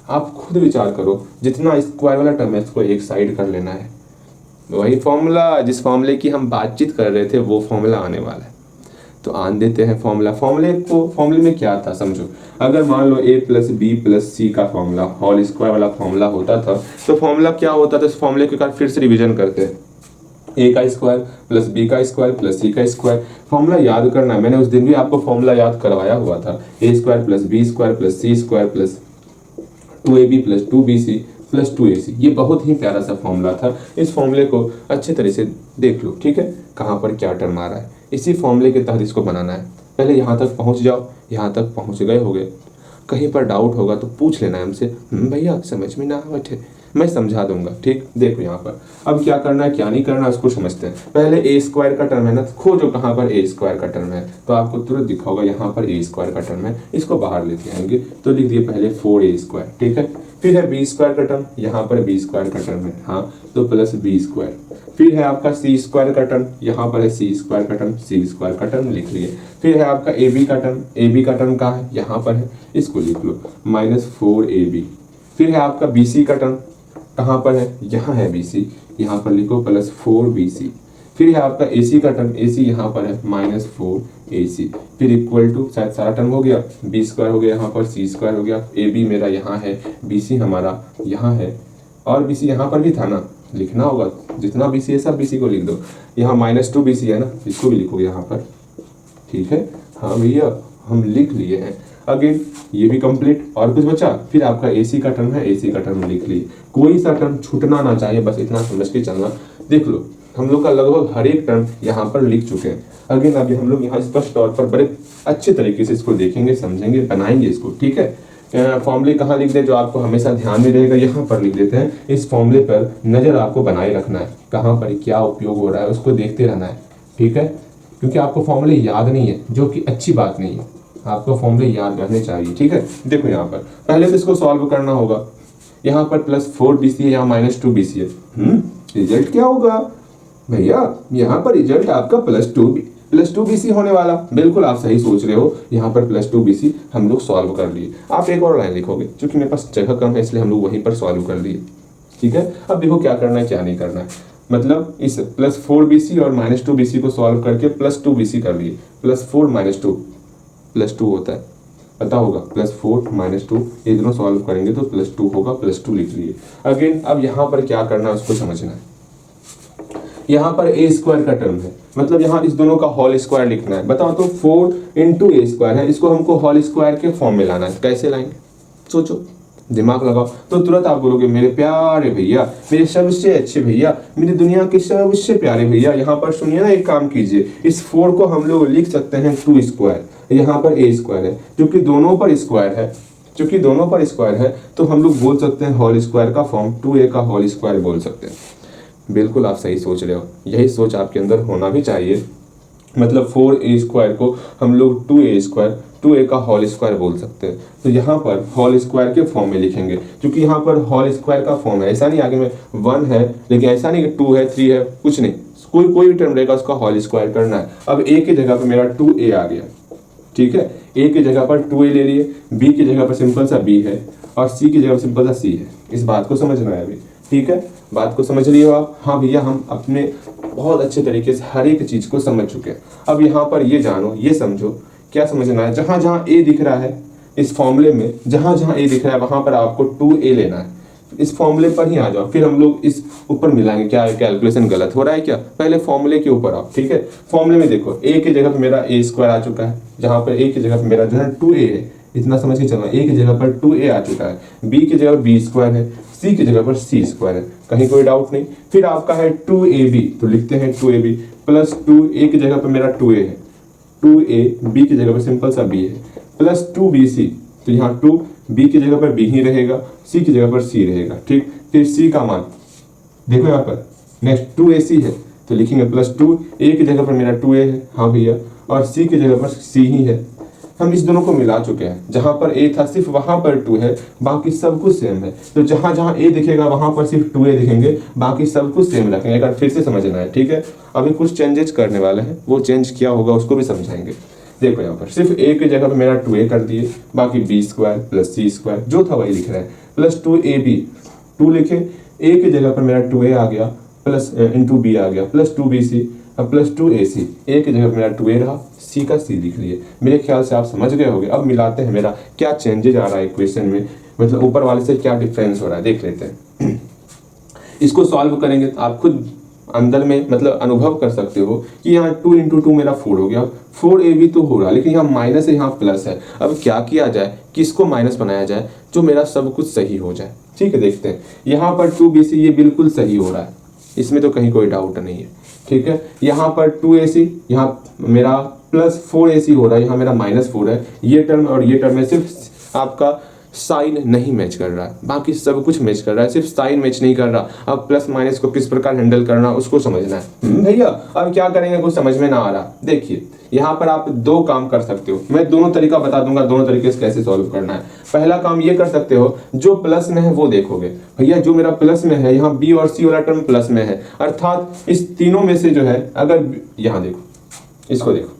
आप खुद विचार करो, जितना स्क्वायर वाला टर्म है इसको एक साइड कर लेना है। वही फॉर्मूला, जिस फॉर्मूले की हम बातचीत कर रहे थे वो फॉर्मूला आने वाला है, तो आन देते हैं फॉर्मूला। फॉर्मूले में क्या था समझो, अगर मान लो a plus b plus c का फॉर्मूला होल स्क्वायर वाला फॉर्मूला होता था, तो फॉर्मूला क्या होता था, इस फॉर्मूले के फिर से रिवीजन करते हैं। a का स्क्वायर प्लस b का स्क्वायर प्लस c का स्क्वायर, फॉर्मूला याद करना है। मैंने उस दिन भी आपको फॉर्मूला याद करवाया हुआ था, a square plus b square plus c square plus 2ab plus 2bc plus 2ac। ये बहुत ही प्यारा सा फॉर्मूला था। इस फॉर्मूले को अच्छे तरह से देख लो, ठीक है, कहाँ पर क्या टर्म आ रहा है, इसी फॉर्मूले के तहत इसको बनाना है। पहले यहाँ तक पहुँच जाओ, यहाँ तक पहुँच गए होगे, कहीं पर डाउट होगा तो पूछ लेना हमसे, भैया समझ में ना बैठे, मैं समझा दूंगा, ठीक। देखो यहाँ पर अब क्या करना है क्या नहीं करना उसको समझते हैं। पहले ए स्क्वायर का टर्म है ना, खोजो कहाँ पर ए स्क्वायर का टर्म है, तो आपको तुरंत दिखा होगा यहाँ पर ए स्क्वायर का टर्म है, इसको बाहर लेके आएंगे तो लिख दिए पहले 4a स्क्वायर, ठीक है। फिर है बी स्क्वायर का टर्म, यहाँ पर बी स्क्वायर का टर्म है, हाँ, तो प्लस बी स्क्वायर। फिर है आपका सी स्क्वायर का टर्म, यहाँ पर है सी स्क्वायर का टर्म, सी स्क्वायर का टर्म लिख लिए। फिर है आपका ए बी का टर्म, ए बी का टर्म कहाँ है, यहाँ पर है, इसको लिख लो -4ab। फिर है आपका बी सी का टर्म, कहाँ पर है, यहाँ है बी सी, यहाँ पर लिखो +4bc। फिर है आपका ए सी का टर्म, ए सी यहाँ पर है -4ac। फिर इक्वल टू, शायद सारा टर्म हो गया, बी स्क्वायर हो गया, यहाँ पर सी स्क्वायर हो गया, ए बी मेरा यहाँ है, बी सी हमारा यहाँ है, और बी सी यहाँ पर भी था ना, लिखना होगा, जितना बी सी है सब बी सी को लिख दो। यहाँ -2bc है ना, इसको भी लिखोगे यहाँ पर, ठीक है। हाँ भैया हम लिख लिए हैं। अगेन ये भी कंप्लीट, और कुछ बचा। फिर आपका एसी का टर्म है, एसी का टर्म लिख लिए, कोई सा टर्म छूटना ना चाहिए, बस इतना समझ के चलना। देख लो हम लोग का लगभग हर एक टर्म यहाँ पर लिख चुके हैं। अगेन अभी हम लोग यहाँ स्पष्ट तौर पर बड़े अच्छे तरीके से इसको देखेंगे, समझेंगे, बनाएंगे इसको, ठीक है। फॉर्मूले कहाँ लिख दे जो आपको हमेशा ध्यान में रहेगा, यहाँ पर लिख देते हैं। इस फॉर्मूले पर नजर आपको बनाए रखना है, कहाँ पर क्या उपयोग हो रहा है उसको देखते रहना है, ठीक है। क्योंकि आपको फॉर्मूले याद नहीं है, जो कि अच्छी बात नहीं है, आपको फॉर्मूले याद रहने चाहिए, ठीक है। देखो यहाँ पर पहले तो इसको सॉल्व करना होगा। यहाँ पर +4bc है, यहाँ -2bc है। रिजल्ट क्या होगा भैया, यहाँ पर रिजल्ट आपका +2bc होने वाला। बिल्कुल आप सही सोच रहे हो, यहाँ पर +2bc हम लोग सॉल्व कर लिए। आप एक और लाइन लिखोगे, क्योंकि मेरे पास जगह कम है इसलिए हम लोग वहीं पर सॉल्व कर लिए, ठीक है। अब देखो क्या करना है क्या नहीं करना है, मतलब इस +4bc और -2bc को सॉल्व करके +2bc कर लिए। +4 -2 होता है, पता होगा, +4 -2, ये दोनों सॉल्व करेंगे तो +2 होगा, +2 लिख लिए। अगेन अब यहाँ पर क्या करना है उसको समझना है। यहाँ पर a स्क्वायर का टर्म है, मतलब यहाँ इस दोनों का होल स्क्वायर लिखना है। बताओ तो 4 × a स्क्वायर है, इसको हमको होल स्क्वायर के फॉर्म में लाना है। कैसे लाएंगे, सोचो, दिमाग लगाओ। तो तुरंत आप बोलोगे मेरे प्यारे भैया, मेरे सबसे अच्छे भैया, मेरी दुनिया के सबसे प्यारे भैया, यहाँ पर सुनिए ना, एक काम कीजिए, इस 4 को हम लोग लिख सकते हैं 2 स्क्वायर, यहाँ पर a स्क्वायर है, क्योंकि दोनों पर स्क्वायर है, तो हम लोग बोल सकते हैं होल स्क्वायर का फॉर्म 2a का होल स्क्वायर बोल सकते हैं। बिल्कुल आप सही सोच रहे हो, यही सोच आपके अंदर होना भी चाहिए। मतलब 4a स्क्वायर को हम लोग 2a स्क्वायर, 2a का होल स्क्वायर बोल सकते हैं। तो यहाँ पर होल स्क्वायर के फॉर्म में लिखेंगे, क्योंकि यहाँ पर होल स्क्वायर का फॉर्म है। ऐसा नहीं आगे में 1 है, लेकिन ऐसा नहीं कि 2 है, 3 है, कुछ नहीं, कोई भी टर्म रहेगा उसका होल स्क्वायर करना है। अब a की जगह पर मेरा 2a आ गया, ठीक है। a की जगह पर 2a ले लिए, b की जगह पर सिंपल सा b है, और c की जगह पर सिंपल सा c है। इस बात को समझना है अभी, ठीक है। बात को समझ लिए हो आप? हाँ भैया, हम अपने बहुत अच्छे तरीके से हर एक चीज को समझ चुके हैं। अब यहाँ पर ये जानो, ये समझो, क्या समझना है, जहां जहां a दिख रहा है इस फॉर्मूले में, जहां जहां a दिख रहा है वहां पर आपको 2a लेना है। इस फॉर्मूले पर ही आ जाओ, फिर हम लोग इस ऊपर मिलाएंगे। क्या कैलकुलेशन गलत हो रहा है क्या, पहले फॉर्मूले के ऊपर आओ, ठीक है। फॉर्मूले में देखो, a की जगह पर मेरा a स्क्वायर आ चुका है, जहां पर a की जगह पर मेरा जो है 2a है, इतना समझ के चलना। a की जगह पर 2a आ चुका है, b की जगह पर b स्क्वायर है, c की जगह पर c स्क्वायर है, कहीं कोई डाउट नहीं। फिर आपका है 2ab, तो लिखते हैं 2ab प्लस 2a की जगह पर मेरा 2a है, 2a b की जगह पर सिंपल सा b है, प्लस 2bc, तो यहाँ 2 b की जगह पर b ही रहेगा, c की जगह पर c रहेगा, ठीक। फिर c का मान देखो यहाँ पर, नेक्स्ट 2ac है, तो लिखेंगे +2, a की जगह पर मेरा 2a है, हाँ भैया, और c की जगह पर c ही है। हम इस दोनों को मिला चुके हैं, जहां पर a था सिर्फ वहां पर 2 है, बाकी सब कुछ सेम है। तो जहां जहां a दिखेगा वहां पर सिर्फ 2a दिखेंगे, बाकी सब कुछ सेम रखेंगे। अगर फिर से समझना है, ठीक है। अभी कुछ चेंजेस करने वाले हैं, वो चेंज क्या होगा उसको भी समझाएंगे। देखो यहाँ पर सिर्फ a की जगह पर मेरा 2a कर दिए, बाकी b square plus c square जो था वही लिख रहे हैं, प्लस 2ab, 2 लिखे, a की जगह पर मेरा 2a आ गया, प्लस इंटू b आ गया, प्लस 2bc, अब प्लस 2ac, a की जगह पर मेरा 2a रहा, c का c लिख लिए। मेरे ख्याल से आप समझ गए होंगे। अब मिलाते हैं, मेरा क्या चेंजेज आ रहा है इक्वेशन में, मतलब ऊपर वाले से क्या डिफरेंस हो रहा है, देख लेते हैं। इसको सॉल्व करेंगे आप खुद अंदर में मतलब अनुभव कर सकते हो कि यहाँ 2 × 2 मेरा 4 हो गया, 4ab तो हो रहा है, लेकिन यहाँ माइनस है, यहाँ प्लस है। अब क्या किया जाए, किसको माइनस बनाया जाए जो मेरा सब कुछ सही हो जाए, ठीक है। देखते हैं, यहाँ पर 2bc ये बिल्कुल सही हो रहा है, इसमें तो कहीं कोई डाउट नहीं है, ठीक है। यहाँ पर 2ac, यहाँ मेरा प्लस 4ac हो रहा है, यहाँ मेरा -4 है। ये टर्म और ये टर्म में सिर्फ आपका साइन नहीं मैच कर रहा है, बाकी सब कुछ मैच कर रहा है, सिर्फ साइन मैच नहीं कर रहा। अब प्लस माइनस को किस प्रकार हैंडल करना उसको समझना है। भैया अब क्या करेंगे कुछ समझ में ना आ रहा, देखिए यहाँ पर आप दो काम कर सकते हो, मैं दोनों तरीका बता दूंगा, दोनों तरीके से कैसे सॉल्व करना है। पहला काम ये कर सकते हो, जो प्लस में है वो देखोगे। भैया जो मेरा प्लस में है, यहाँ बी और सी वाला टर्म प्लस में है, अर्थात इस तीनों में से जो है, अगर यहाँ देखो, इसको देखो,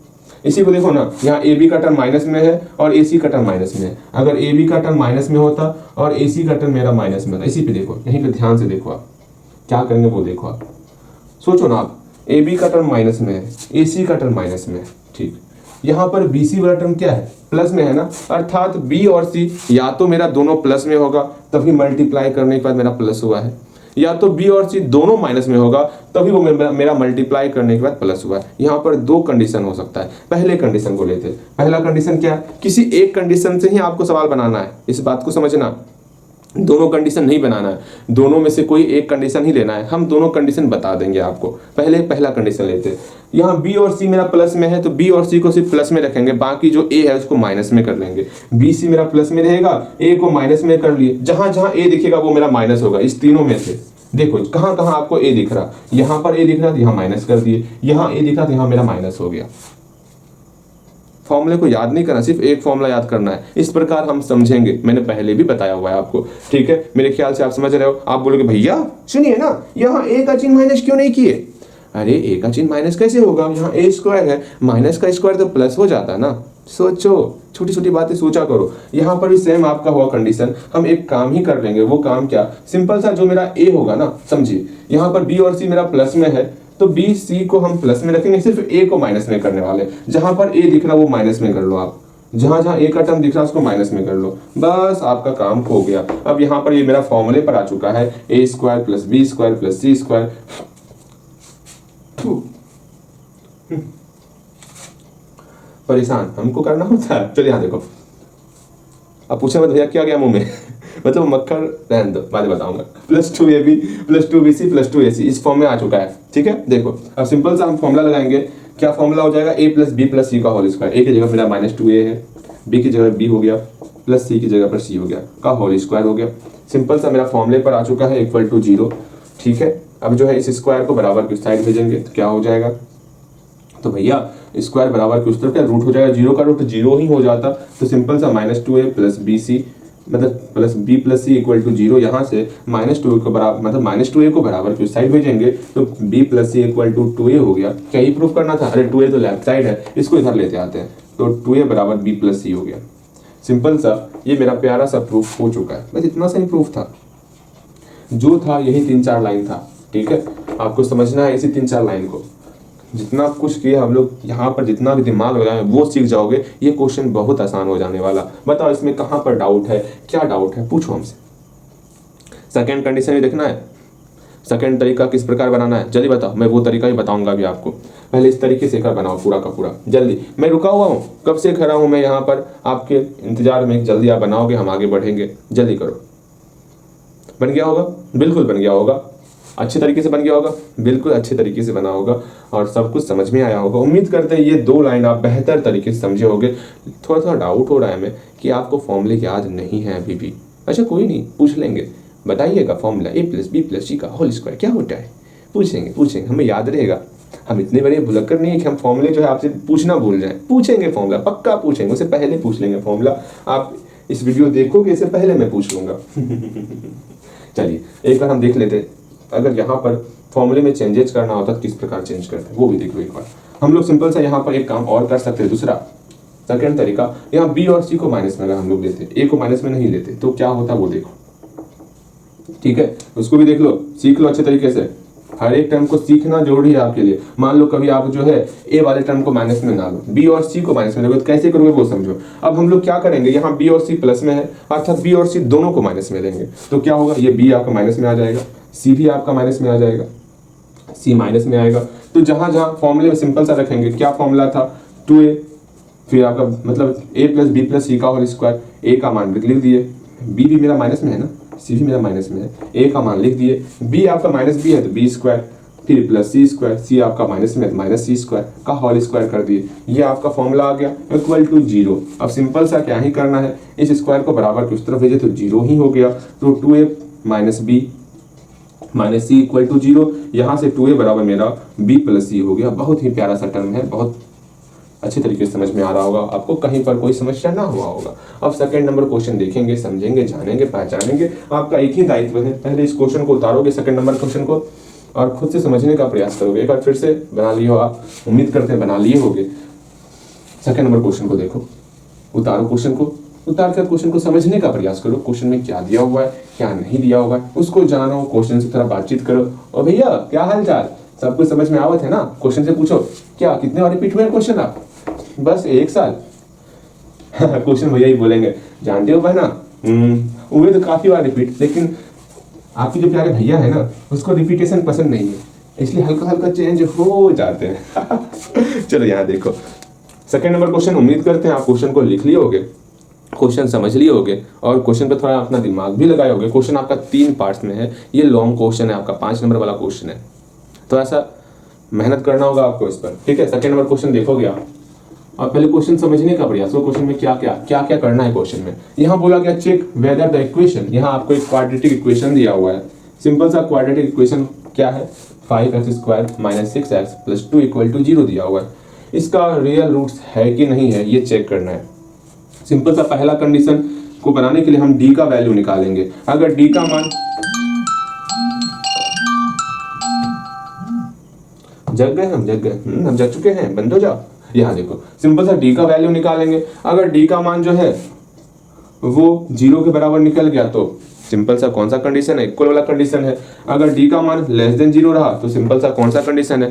इसी को देखो ना, यहाँ ए बी का टर्म माइनस में है और ए सी का टर्म माइनस में है। अगर ए बी का टर्म माइनस में होता और ए सी का टर्म मेरा माइनस में होता, इसी पे देखो, यहीं पे ध्यान से देखो, आप क्या करेंगे वो देखो, आप सोचो ना, आप ए बी का टर्म माइनस में है, ए सी का टर्म माइनस में है, ठीक। यहाँ पर बी सी वाला टर्म क्या है, प्लस में है ना, अर्थात बी और सी या तो मेरा दोनों प्लस में होगा तभी मल्टीप्लाई करने के बाद मेरा प्लस हुआ है, या तो बी और सी दोनों माइनस में होगा तभी वो मेरा मल्टीप्लाई करने के बाद प्लस हुआ है। यहाँ पर दो कंडीशन हो सकता है। पहले कंडीशन को लेते हैं। पहला कंडीशन क्या है, किसी एक कंडीशन से ही आपको सवाल बनाना है, इस बात को समझना, दोनों कंडीशन नहीं बनाना है, दोनों में से कोई एक कंडीशन ही लेना है। हम दोनों कंडीशन बता देंगे आपको। पहला कंडीशन लेते हैं। यहाँ बी और सी मेरा प्लस में है तो बी और सी को सिर्फ प्लस में रखेंगे, बाकी जो ए है उसको माइनस में कर लेंगे। बी सी मेरा प्लस में रहेगा, ए को माइनस में कर लिए, जहां जहां ए दिखेगा वो मेरा माइनस होगा। इस तीनों में से देखो कहां कहां आपको ए दिख रहा, यहां पर ए दिख रहा तो यहाँ माइनस कर दिए, यहाँ ए दिख रहा तो यहाँ मेरा माइनस हो गया। फॉर्मूले को याद नहीं करना, सिर्फ एक फॉर्मूला याद करना है। इस प्रकार हम समझेंगे, मैंने पहले भी बताया हुआ है आपको, ठीक है। मेरे ख्याल से आप समझ रहे हो। आप बोलोगे भैया सुनिए ना, यहाँ ए का चिन्ह माइनस क्यों नहीं किए? अरे ए का चिन्ह माइनस कैसे होगा, यहाँ ए स्क्वायर है, माइनस का स्क्वायर तो प्लस हो जाता है ना। सोचो, छोटी छोटी बातें सोचा करो। यहाँ पर भी सेम आपका हुआ कंडीशन, हम एक काम ही कर लेंगे। वो काम क्या, सिंपल सा, जो मेरा ए होगा ना, समझिए यहाँ पर बी और सी मेरा प्लस में है तो बी सी को हम प्लस में रखेंगे, सिर्फ ए को माइनस में करने वाले। जहां पर ए दिख रहा वो माइनस में कर लो आप, जहां जहां ए का टर्म दिख रहा उसको माइनस में कर लो, बस आपका काम हो गया। अब यहाँ पर ये मेरा फॉर्मूले पर आ चुका है, a square plus b square plus c square. परेशान हमको करना होता है। चलिए यहाँ देखो, अब पूछे मत भैया क्या गया मुंह में मतलब मक्खन रहने दो, बाद में बताऊंगा। Plus 2ab plus 2bc plus 2ac इस फॉर्म में आ चुका है, ठीक है। देखो अब सिंपल सा हम फॉर्मूला लगाएंगे। क्या फॉर्मूला हो जाएगा, a plus b plus c का होल स्क्वायर। ए की जगह मेरा -2a है, b की जगह b हो गया, प्लस सी की जगह पर c हो गया, का होल स्क्वायर हो गया। सिंपल सा मेरा फॉर्मूले पर आ चुका है, इक्वल टू 0, ठीक है। अब जो है इस स्क्वायर को बराबर की साइड भेजेंगे तो क्या हो जाएगा, तो भैया स्क्वायर बराबर की उस तरफ क्या रूट हो जाएगा, 0 का रूट 0 ही हो जाता। तो सिंपल सा -2a प्लस bc मतलब plus b plus C equal to 0, यहाँ से -2a को बराबर मतलब -2a को बराबर की साइड भेजेंगे तो b plus C equal to 2a हो गया। क्या ही प्रूफ करना था, अरे 2a तो लेफ्ट साइड है, इसको इधर लेते आते हैं, तो 2a बराबर b प्लस सी हो गया। सिंपल सा ये मेरा प्यारा सा प्रूफ हो चुका है। बस इतना सा ही प्रूफ था, जो था यही 3-4 लाइन था, ठीक है। आपको समझना है इसी 3-4 लाइन को, जितना कुछ किया हम लोग यहाँ पर, जितना भी दिमाग लगाए वो सीख जाओगे। ये क्वेश्चन बहुत आसान हो जाने वाला। बताओ इसमें कहाँ पर डाउट है, क्या डाउट है, पूछो हमसे। सेकंड कंडीशन भी देखना है, सेकंड तरीका किस प्रकार बनाना है जल्दी बताओ। मैं वो तरीका ही बताऊंगा अभी आपको, पहले इस तरीके से कर बनाओ पूरा का पूरा जल्दी। मैं रुका हुआ हूँ, कब से खड़ा हूँ मैं यहाँ पर आपके इंतजार में, जल्दी आप बनाओगे, हम आगे बढ़ेंगे, जल्दी करो। बन गया होगा, बिल्कुल बन गया होगा, अच्छे तरीके से बन गया होगा, बिल्कुल अच्छे तरीके से बना होगा और सब कुछ समझ में आया होगा। उम्मीद करते हैं ये 2 लाइन आप बेहतर तरीके से समझे होंगे। थोड़ा थोड़ा डाउट हो रहा है हमें कि आपको फॉर्मूले याद नहीं है अभी भी। अच्छा कोई नहीं, पूछ लेंगे, बताइएगा formula a plus b plus c का होल स्क्वायर क्या होता है, पूछेंगे, हमें याद रहेगा। हम इतने बड़े भुलक्कर नहीं है कि हम फॉर्मूले जो है आपसे पूछना भूल जाए। पूछेंगे फॉर्मूला, पक्का पूछेंगे, उससे पहले पूछ लेंगे फॉर्मूला। आप इस वीडियो देखोगे इससे पहले मैं पूछ लूंगा चलिए एक बार हम देख लेते, अगर यहाँ पर फॉर्मूले में चेंजेस करना होता तो किस प्रकार चेंज करते हैं वो भी देख लो एक बार। हम लोग सिंपल सा यहाँ पर एक काम और कर सकते हैं, दूसरा सेकंड तरीका। यहाँ बी और सी को माइनस में अगर हम लोग लेते, ए को माइनस में नहीं लेते तो क्या होता वो देखो, ठीक है। उसको भी देख लो, सीख लो अच्छे तरीके से। हर एक टर्म को सीखना जरूरी है आपके लिए। मान लो कभी आप जो है ए वाले टर्म को माइनस में ना लो, बी और सी को माइनस में लोगे तो कैसे करोगे वो समझो। अब हम लोग क्या करेंगे, यहाँ बी और सी प्लस में है, अर्थात बी और सी दोनों को माइनस में लेंगे तो क्या होगा, ये बी आपका माइनस में आ जाएगा, सी भी आपका माइनस में आ जाएगा, सी माइनस में आएगा। तो जहां जहां फॉर्मूले में सिंपल सा रखेंगे, क्या फॉर्मूला था 2a, फिर आपका मतलब a plus b plus c का होल स्क्वायर, a का मान लिख दिए, b भी मेरा माइनस में है ना, c भी मेरा माइनस में है, a का मान लिख दिए, b आपका माइनस b है तो b स्क्वायर फिर प्लस सी स्क्वायर, सी आपका माइनस में माइनस सी स्क्वायर का होल स्क्वायर कर दिए, ये आपका फॉर्मूला आ गया इक्वल टू 0। अब सिंपल सा क्या ही करना है, इस स्क्वायर को बराबर की उस तरफ भेजे तो 0 ही हो गया। तो 2a minus B minus C equal to 0, यहाँ से 2a बराबर मेरा b प्लस सी हो गया। बहुत ही प्यारा सा टर्म है, बहुत अच्छी तरीके से समझ में आ रहा होगा आपको, कहीं पर कोई समस्या ना हुआ होगा। अब सेकंड नंबर क्वेश्चन देखेंगे, समझेंगे, जानेंगे, पहचानेंगे। आपका एक ही दायित्व है, पहले इस क्वेश्चन को उतारोगे सेकंड नंबर क्वेश्चन को और खुद से समझने का प्रयास करोगे। एक बार फिर से बना लिए हो आप, उम्मीद करते हैं बना लिए होगे। सेकंड नंबर क्वेश्चन को देखो, उतारो क्वेश्चन को, उतार कर क्वेश्चन को समझने का प्रयास करो। क्वेश्चन में क्या दिया हुआ है, क्या नहीं दिया हुआ है, उसको जानो, क्वेश्चन से थोड़ा बातचीत करो। और भैया क्या हाल चाल, सब कुछ समझ में आवत है ना? क्वेश्चन से पूछो क्या कितने बार रिपीट हुए क्वेश्चन आप? बस 1 साल। क्वेश्चन भैया ही बोलेंगे, जानते हो बहना हुए तो काफी बार रिपीट, लेकिन आपके जो प्यारे भैया है ना उसको रिपीटेशन पसंद नहीं है, इसलिए हल्का हल्का चेंज हो जाते हैं। चलो यहाँ देखो सेकंड नंबर क्वेश्चन, उम्मीद करते हैं आप क्वेश्चन को लिख लिए होगे, क्वेश्चन समझ लिए होगे और क्वेश्चन पे थोड़ा अपना दिमाग भी लगाए होगे। क्वेश्चन आपका 3 पार्ट्स में है, ये लॉन्ग क्वेश्चन है, आपका 5 नंबर वाला क्वेश्चन है, तो ऐसा मेहनत करना होगा आपको इस पर, ठीक है। सेकंड नंबर क्वेश्चन देखोगे आप, और पहले क्वेश्चन समझने का प्रयास करो। क्वेश्चन में क्या क्या करना है क्वेश्चन में। यहाँ बोला गया चेक वेदर द इक्वेशन, यहाँ आपको एक क्वाड्रेटिक इक्वेशन दिया हुआ है। सिंपल सा क्वाड्रेटिक इक्वेशन क्या है, 5x² minus 6x plus 2 equal to 0 दिया हुआ है। इसका रियल रूट्स है कि नहीं है ये चेक करना है। सिंपल सा पहला कंडीशन को बनाने के लिए हम d का वैल्यू निकालेंगे। अगर d का मान, जग गए हम जग चुके हैं, बंद हो जाओ। यहाँ देखो सिंपल सा d का वैल्यू निकालेंगे। अगर d का मान जो है वो 0 के बराबर निकल गया तो सिंपल सा कौन सा कंडीशन है, इक्वल वाला कंडीशन है। अगर d का मान लेस देन 0 रहा तो सिंपल सा कौन सा कंडीशन है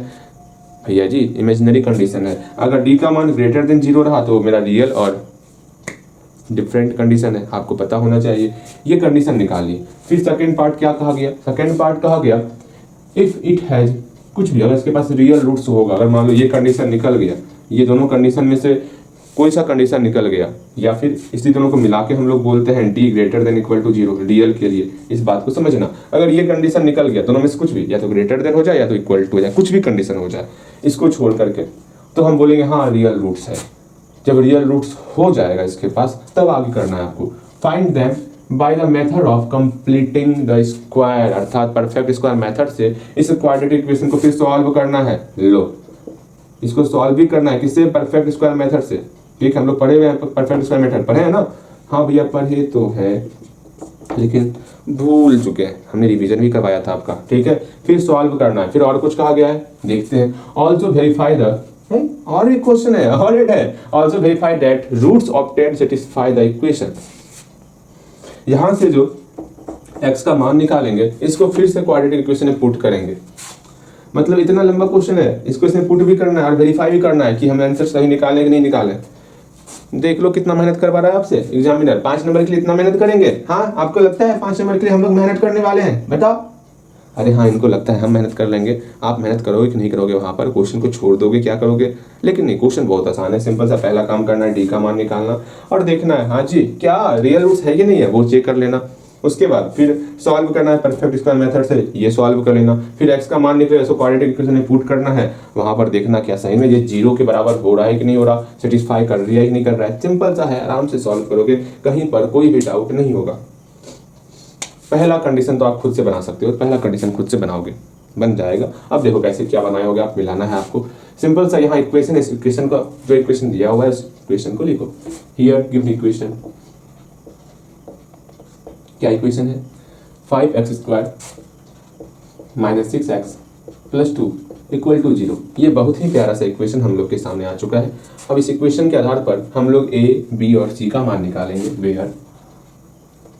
भैया जी, इमेजिनरी कंडीशन है। अगर d का मान ग्रेटर देन 0 रहा तो मेरा रियल और डिफरेंट कंडीशन है, आपको पता होना चाहिए। ये कंडीशन निकालिए। फिर सेकंड पार्ट क्या कहा गया, सेकंड पार्ट कहा गया इफ इट हैज, कुछ भी अगर इसके पास रियल रूट्स होगा, अगर मान लो ये कंडीशन निकल गया, ये दोनों कंडीशन में से कोई सा कंडीशन निकल गया, या फिर इसी दोनों को मिला के हम लोग बोलते हैं d greater than equal to 0 real के लिए। इस बात को समझना, अगर ये कंडीशन निकल गया दोनों में से कुछ भी, या तो ग्रेटर देन हो जाए या तो इक्वल टू हो जाए, कुछ भी कंडीशन हो जाए, इसको छोड़ करके तो हम बोलेंगे हाँ रियल रूट्स है। जब रियल रूट्स हो जाएगा इसके पास, तब आगे करना है आपको find them by the method of completing the square, अर्थात परफेक्ट स्क्वायर मेथड से इस क्वाड्रेटिक इक्वेशन को फिर सॉल्व करना है। लो इसको सॉल्व भी करना है, किससे, परफेक्ट स्क्वायर मेथड से। ठीक, हम लोग पढ़े हुए हैं परफेक्ट स्क्वायर मेथड, पढ़े हैं ना? हाँ भैया पढ़े तो है, लेकिन भूल चुके हैं, हमने रिवीजन भी करवाया था आपका, ठीक है। फिर सॉल्व करना है। फिर और कुछ कहा गया है, देखते हैं। ऑल्सो वेरीफाई द, और एक क्वेश्चन है, और एक है, also verify that roots obtained satisfy the equation. यहां से जो x का मान निकालेंगे इसको फिर से क्वाड्रेटिक इक्वेशन में पुट करेंगे। मतलब इतना लंबा क्वेश्चन है, इसको इसमें पुट भी करना है और वेरीफाई भी करना है कि हम आंसर सही निकालें कि नहीं निकालें। देख लो कितना मेहनत करवा रहा है आपसे एग्जामिनर। 5 नंबर के लिए इतना मेहनत करेंगे? हाँ, आपको लगता है 5 नंबर के लिए हम लोग मेहनत करने वाले हैं? बताओ। अरे हाँ, इनको लगता है हम मेहनत कर लेंगे। आप मेहनत करोगे कि नहीं करोगे, वहां पर क्वेश्चन को छोड़ दोगे, क्या करोगे? लेकिन नहीं, क्वेश्चन बहुत आसान है। सिंपल सा पहला काम करना है, डी का मान निकालना और देखना है हाँ जी क्या रियल रूट्स है कि नहीं है, वो चेक कर लेना। उसके बाद फिर सॉल्व करना है परफेक्ट स्क्वायर मेथड से, ये सॉल्व कर लेना। फिर x का मान निकले, इसको क्वाड्रेटिक इक्वेशन में पुट करना है। वहां पर देखना क्या सही में ये 0 के बराबर हो रहा है कि नहीं हो रहा, सेटिस्फाई कर रही है कि नहीं कर रहा है। सिंपल सा है, आराम से सॉल्व करोगे, कहीं पर कोई भी डाउट नहीं होगा। पहला कंडीशन तो आप खुद से बना सकते हो, पहला कंडीशन खुद से बनाओगे, बन जाएगा। अब देखो कैसे क्या बनाए होगे आप, मिलाना है आपको। सिंपल सा यहाँ इक्वेशन, इस इक्वेशन का जो इक्वेशन दिया हुआ है इस इक्वेशन को लिखो। Here give the equation. क्या इक्वेशन है? 5x² minus 6x plus 2 equal to 0। ये बहुत ही प्यारा सा इक्वेशन हम लोग के सामने आ चुका है। अब इस इक्वेशन के आधार पर हम लोग a, b और c का मान निकालेंगे। वेयर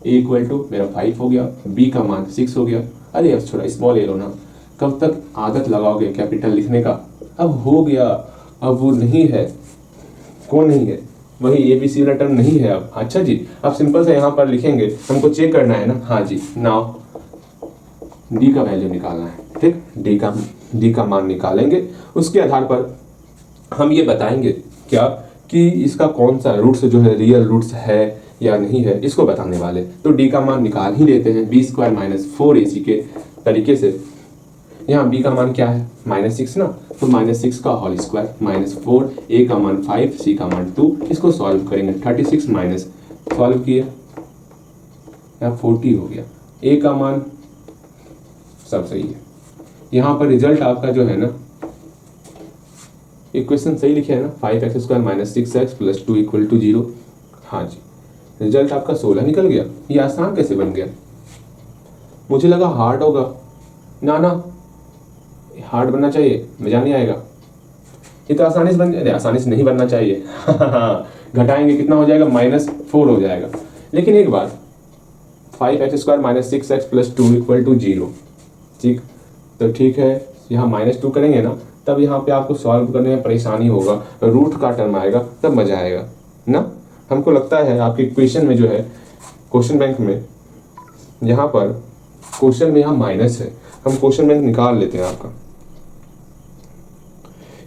a इक्वल टू मेरा 5 हो गया, b का मान 6 हो गया। अरे अब थोड़ा स्मॉल ए लो ना, कब तक आदत लगाओगे कैपिटल लिखने का? अब हो गया, अब वो नहीं है, कौन नहीं है, वही ABC वाला टर्म नहीं है अब। अच्छा जी, अब सिंपल से यहाँ पर लिखेंगे, हमको चेक करना है ना। हाँ जी, नाउ D का वैल्यू निकालना है। ठीक, D का मान निकालेंगे। उसके आधार पर हम ये बताएंगे क्या कि इसका कौन सा रूट्स जो है रियल रूट्स है या नहीं है, इसको बताने वाले। तो D का मान निकाल ही लेते हैं। B² माइनस 4AC के तरीके से यहाँ b का मान क्या है -6 ना, तो -6 का होल स्क्वायर -4, a का मान 5, c का मान 2, इसको सॉल्व करेंगे 36 माइनस सॉल्व किया यहाँ 40 हो गया, a का मान सब सही है। यहाँ पर रिजल्ट आपका जो है ना, इक्वेशन सही लिखे है ना, 5x² - 6x + 2 = 0। हाँ जी, रिजल्ट आपका 16 निकल गया। ये आसान कैसे बन गया? मुझे लगा हार्ड होगा, ना ना हार्ड बनना चाहिए, मजा नहीं आएगा। ये तो आसानी से बन जाए, आसानी से नहीं बनना चाहिए घटाएंगे कितना हो जाएगा -4 हो जाएगा। लेकिन एक बात, 5x² - 6x + 2 = 0, ठीक, तो ठीक है, यहाँ -2 करेंगे ना, तब यहाँ पे आपको सॉल्व करने में परेशानी होगा, रूट का टर्म आएगा, तब मजा आएगा ना। हमको लगता है आपके इक्वेशन में जो है क्वेश्चन बैंक में, यहाँ पर क्वेश्चन में यहाँ माइनस है, हम क्वेश्चन बैंक निकाल लेते हैं आपका,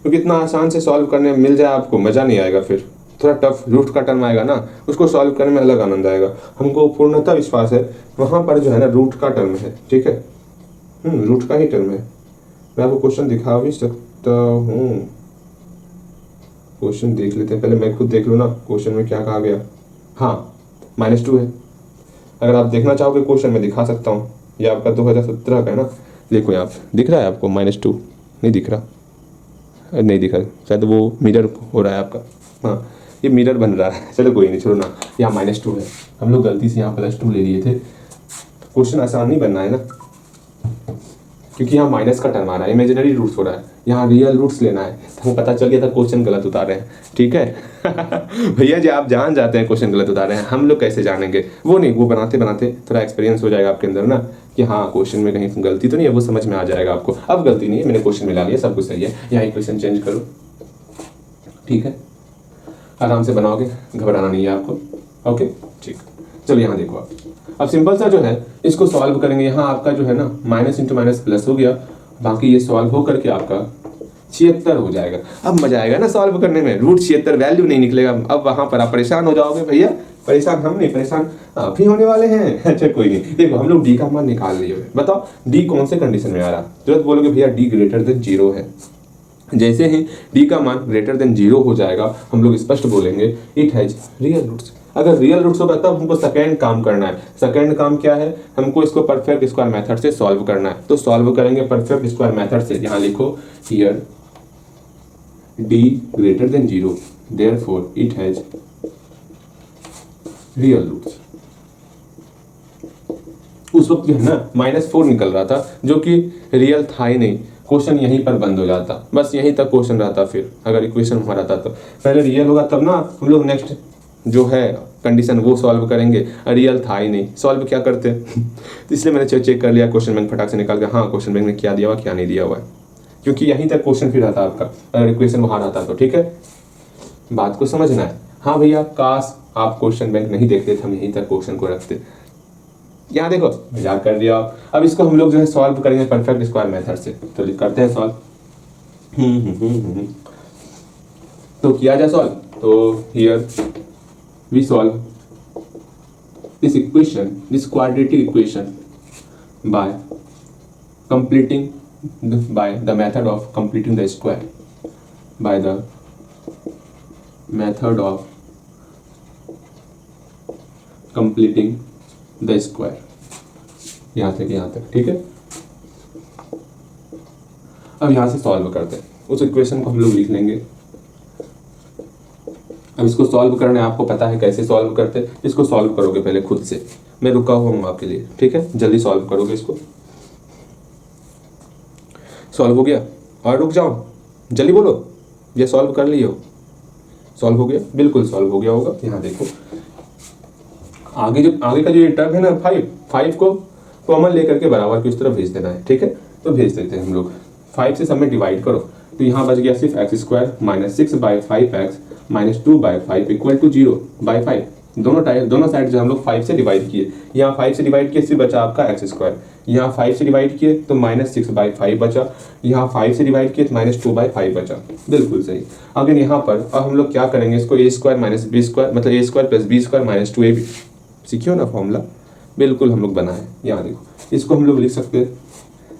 क्योंकि इतना आसान से सॉल्व करने में मिल जाए आपको, मजा नहीं आएगा। फिर थोड़ा टफ रूट का टर्म आएगा ना, उसको सॉल्व करने में अलग आनंद आएगा। हमको पूर्णतः विश्वास है वहाँ पर जो है ना रूट का टर्म है, ठीक है, रूट का ही टर्म है। मैं आपको क्वेश्चन दिखा भी सकता हूँ, क्वेश्चन देख लेते हैं पहले, मैं खुद देख लूँ ना क्वेश्चन में क्या कहा गया। हाँ -2 है, अगर आप देखना चाहोगे क्वेश्चन में दिखा सकता हूँ। ये आपका 2017 का है ना, देखो यहाँ दिख रहा है आपको -2, नहीं दिख रहा, नहीं दिख रहा, शायद वो मिरर हो रहा है आपका, हाँ ये मिरर बन रहा है, चलो कोई नहीं, छोड़ो ना। यहाँ -2 है, हम लोग गलती से यहाँ +2 ले लिए थे। क्वेश्चन आसान नहीं बनना है ना, क्योंकि यहाँ माइनस का टर्म आ रहा है, इमेजिनरी रूट्स हो रहा है, यहाँ रियल रूट्स लेना है, तो हमें पता चल गया था क्वेश्चन गलत उतारे हैं, ठीक है भैया जी आप जान जाते हैं क्वेश्चन गलत उतारे हैं, हम लोग कैसे जानेंगे? वो नहीं, वो बनाते बनाते थोड़ा एक्सपीरियंस हो जाएगा आपके अंदर ना, कि हाँ क्वेश्चन में कहीं गलती तो नहीं है, वो समझ में आ जाएगा आपको। अब गलती नहीं है, मैंने क्वेश्चन मिला लिया, सब कुछ सही है, यहाँ इक्वेशन चेंज करो, ठीक है, आराम से बनाओगे, घबराना नहीं है आपको, ओके ठीक। चलो यहाँ देखो आप, अब सिंपल सा जो है इसको सॉल्व करेंगे। यहाँ आपका जो है ना माइनस इंटू माइनस प्लस हो गया, बाकी ये सॉल्व हो करके आपका 76 हो जाएगा। अब मजा आएगा ना सॉल्व करने में, रूट 76 वैल्यू नहीं निकलेगा। अब वहां पर आप परेशान हो जाओगे, भैया परेशान हम नहीं, परेशान आप ही होने वाले हैं अच्छा कोई नहीं, देखो हम लोग डी का मान निकाल लिए, बताओ डी कौन से कंडीशन में आ रहा? तुरंत बोलोगे भैया डी ग्रेटर देन 0 है। जैसे ही डी का मान ग्रेटर देन 0 हो जाएगा, हम लोग स्पष्ट बोलेंगे इट हैज रियल रूट्स। अगर रियल रूट्स होगा तब हमको सेकंड काम करना है। सेकंड काम क्या है? हमको इसको परफेक्ट स्क्वायर मेथड से सॉल्व करना है। तो सॉल्व करेंगे परफेक्ट स्क्वायर मेथड से। यहाँ लिखो here D greater than 0, therefore it has real roots. उस वक्त जो है ना -4 निकल रहा था, जो कि रियल था ही नहीं। क्वेश्चन यहीं पर बंद हो जाता, बस यहीं तक क्वेश्चन रहता। फिर अगर इक्वेशन हमारा था तो पहले रियल होगा तब ना हम लोग नेक्स्ट जो है कंडीशन वो सॉल्व करेंगे। रियल था ही नहीं, सॉल्व क्या करते तो इसलिए मैंने चेक कर लिया क्वेश्चन बैंक फटाक से निकाल के, हाँ क्वेश्चन बैंक ने क्या दिया हुआ क्या नहीं दिया हुआ है, क्योंकि यहीं तक क्वेश्चन फिर आता आपका। अगर इक्वेशन वहां आता तो ठीक है, बात को समझना है। हाँ भैया काश आप क्वेश्चन बैंक नहीं देखते थे, हम यहीं तक क्वेश्चन को रखते। यहाँ देखो मजाक कर दिया। अब इसको हम लोग जो है सॉल्व करेंगे परफेक्ट स्क्वायर मेथड से। तो करते हैं सॉल्व। तो किया जाए सॉल्व। तो here we solve this equation, this quadratic equation by completing by the method of completing the square, by the method of completing the square। यहाँ से यहाँ तक ठीक है। अब यहाँ से सॉल्व करते हैं, उस इक्वेशन को हम लोग लिख लेंगे। अब इसको सॉल्व करना है, आपको पता है कैसे सॉल्व करते हैं। इसको सॉल्व करोगे पहले खुद से, मैं रुका हुआ हूँ आपके लिए, ठीक है। जल्दी सॉल्व करोगे इसको। सॉल्व हो गया? और रुक जाओ, जल्दी बोलो, ये सॉल्व कर लियो। सॉल्व हो गया? बिल्कुल सॉल्व हो गया होगा। यहाँ देखो आगे का जो ये टर्म है ना 5 को कॉमन लेकर के बराबर की उस तरफ भेज देना है, ठीक है। तो भेज देते हैं हम लोग। 5 से सब में डिवाइड करो तो यहाँ बच गया सिर्फ x² - 6/5x - 2/5 = 0 बाई 5। दोनों साइड जो हम लोग 5 से डिवाइड किए, यहाँ 5 से डिवाइड किए सिर्फ बचा आपका x²। यहाँ 5 से डिवाइड किए तो -6/5 बचा, यहाँ 5 से डिवाइड किए तो -2/5 बचा। बिल्कुल सही। अगर यहाँ पर अब हम लोग क्या करेंगे, इसको a² - b² मतलब a² + b² - 2ab, सीखियो ना फॉर्मूला, बिल्कुल हम लोग बनाए। यहाँ देखो इसको हम लोग लिख सकते हैं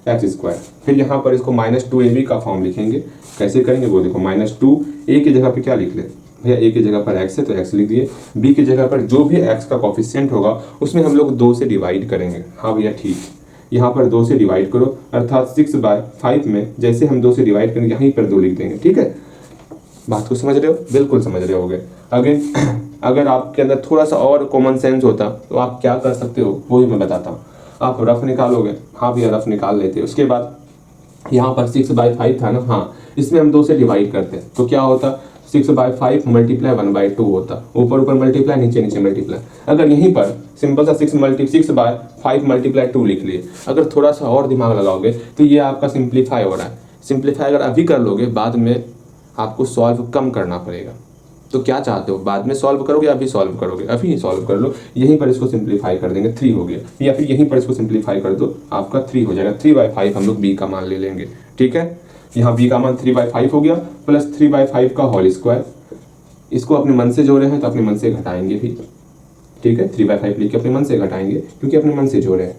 एक्स स्क्वायर। फिर यहाँ पर इसको -2ab का फॉर्म लिखेंगे। कैसे करेंगे वो देखो, -2 a की जगह पे क्या लिख ले भैया, a की जगह पर x है तो x लिख दिए, b की जगह पर जो भी x का कोफिशिएंट होगा उसमें हम लोग 2 से डिवाइड करेंगे। हाँ भैया ठीक, यहाँ पर 2 से डिवाइड करो, अर्थात 6/5 में जैसे हम 2 से डिवाइड करेंगे यहीं पर 2 लिख देंगे। ठीक है, बात को समझ रहे हो? बिल्कुल समझ रहे होगे। अगेन अगर आपके अंदर थोड़ा सा और कॉमन सेंस होता तो आप क्या कर सकते हो वो ही मैं बताता हूँ। आप रफ निकालोगे, हाँ भैया रफ निकाल लेते। उसके बाद यहाँ पर 6/5 था ना, हाँ इसमें हम 2 से डिवाइड करते तो क्या होता, 6/5 मल्टीप्लाई 1/2 होता, ऊपर ऊपर मल्टीप्लाई नीचे नीचे मल्टीप्लाई। अगर यहीं पर सिंपल सा 6/5 मल्टीप्लाई 2 लिख लिए, अगर थोड़ा सा और दिमाग लगाओगे तो ये आपका सिंप्लीफाई हो रहा है। सिंप्लीफाई अगर अभी कर लोगे बाद में आपको सॉल्व कम करना पड़ेगा। तो क्या चाहते हो, बाद में सॉल्व करोगे अभी सॉल्व करोगे? अभी सॉल्व कर लो, यहीं पर इसको सिंप्लीफाई कर देंगे 3 हो गया, या फिर यहीं पर इसको सिंप्लीफाई कर दो आपका 3 हो जाएगा। 3/5 हम लोग b का मान ले लेंगे। ठीक है, यहाँ b का मान 3/5 हो गया प्लस 3/5 का होल स्क्वायर। इसको अपने मन से जोड़े हैं तो अपने मन से घटाएंगे भी। ठीक है, 3/5 लिख के अपने मन से घटाएंगे क्योंकि अपने मन से जोड़े हैं।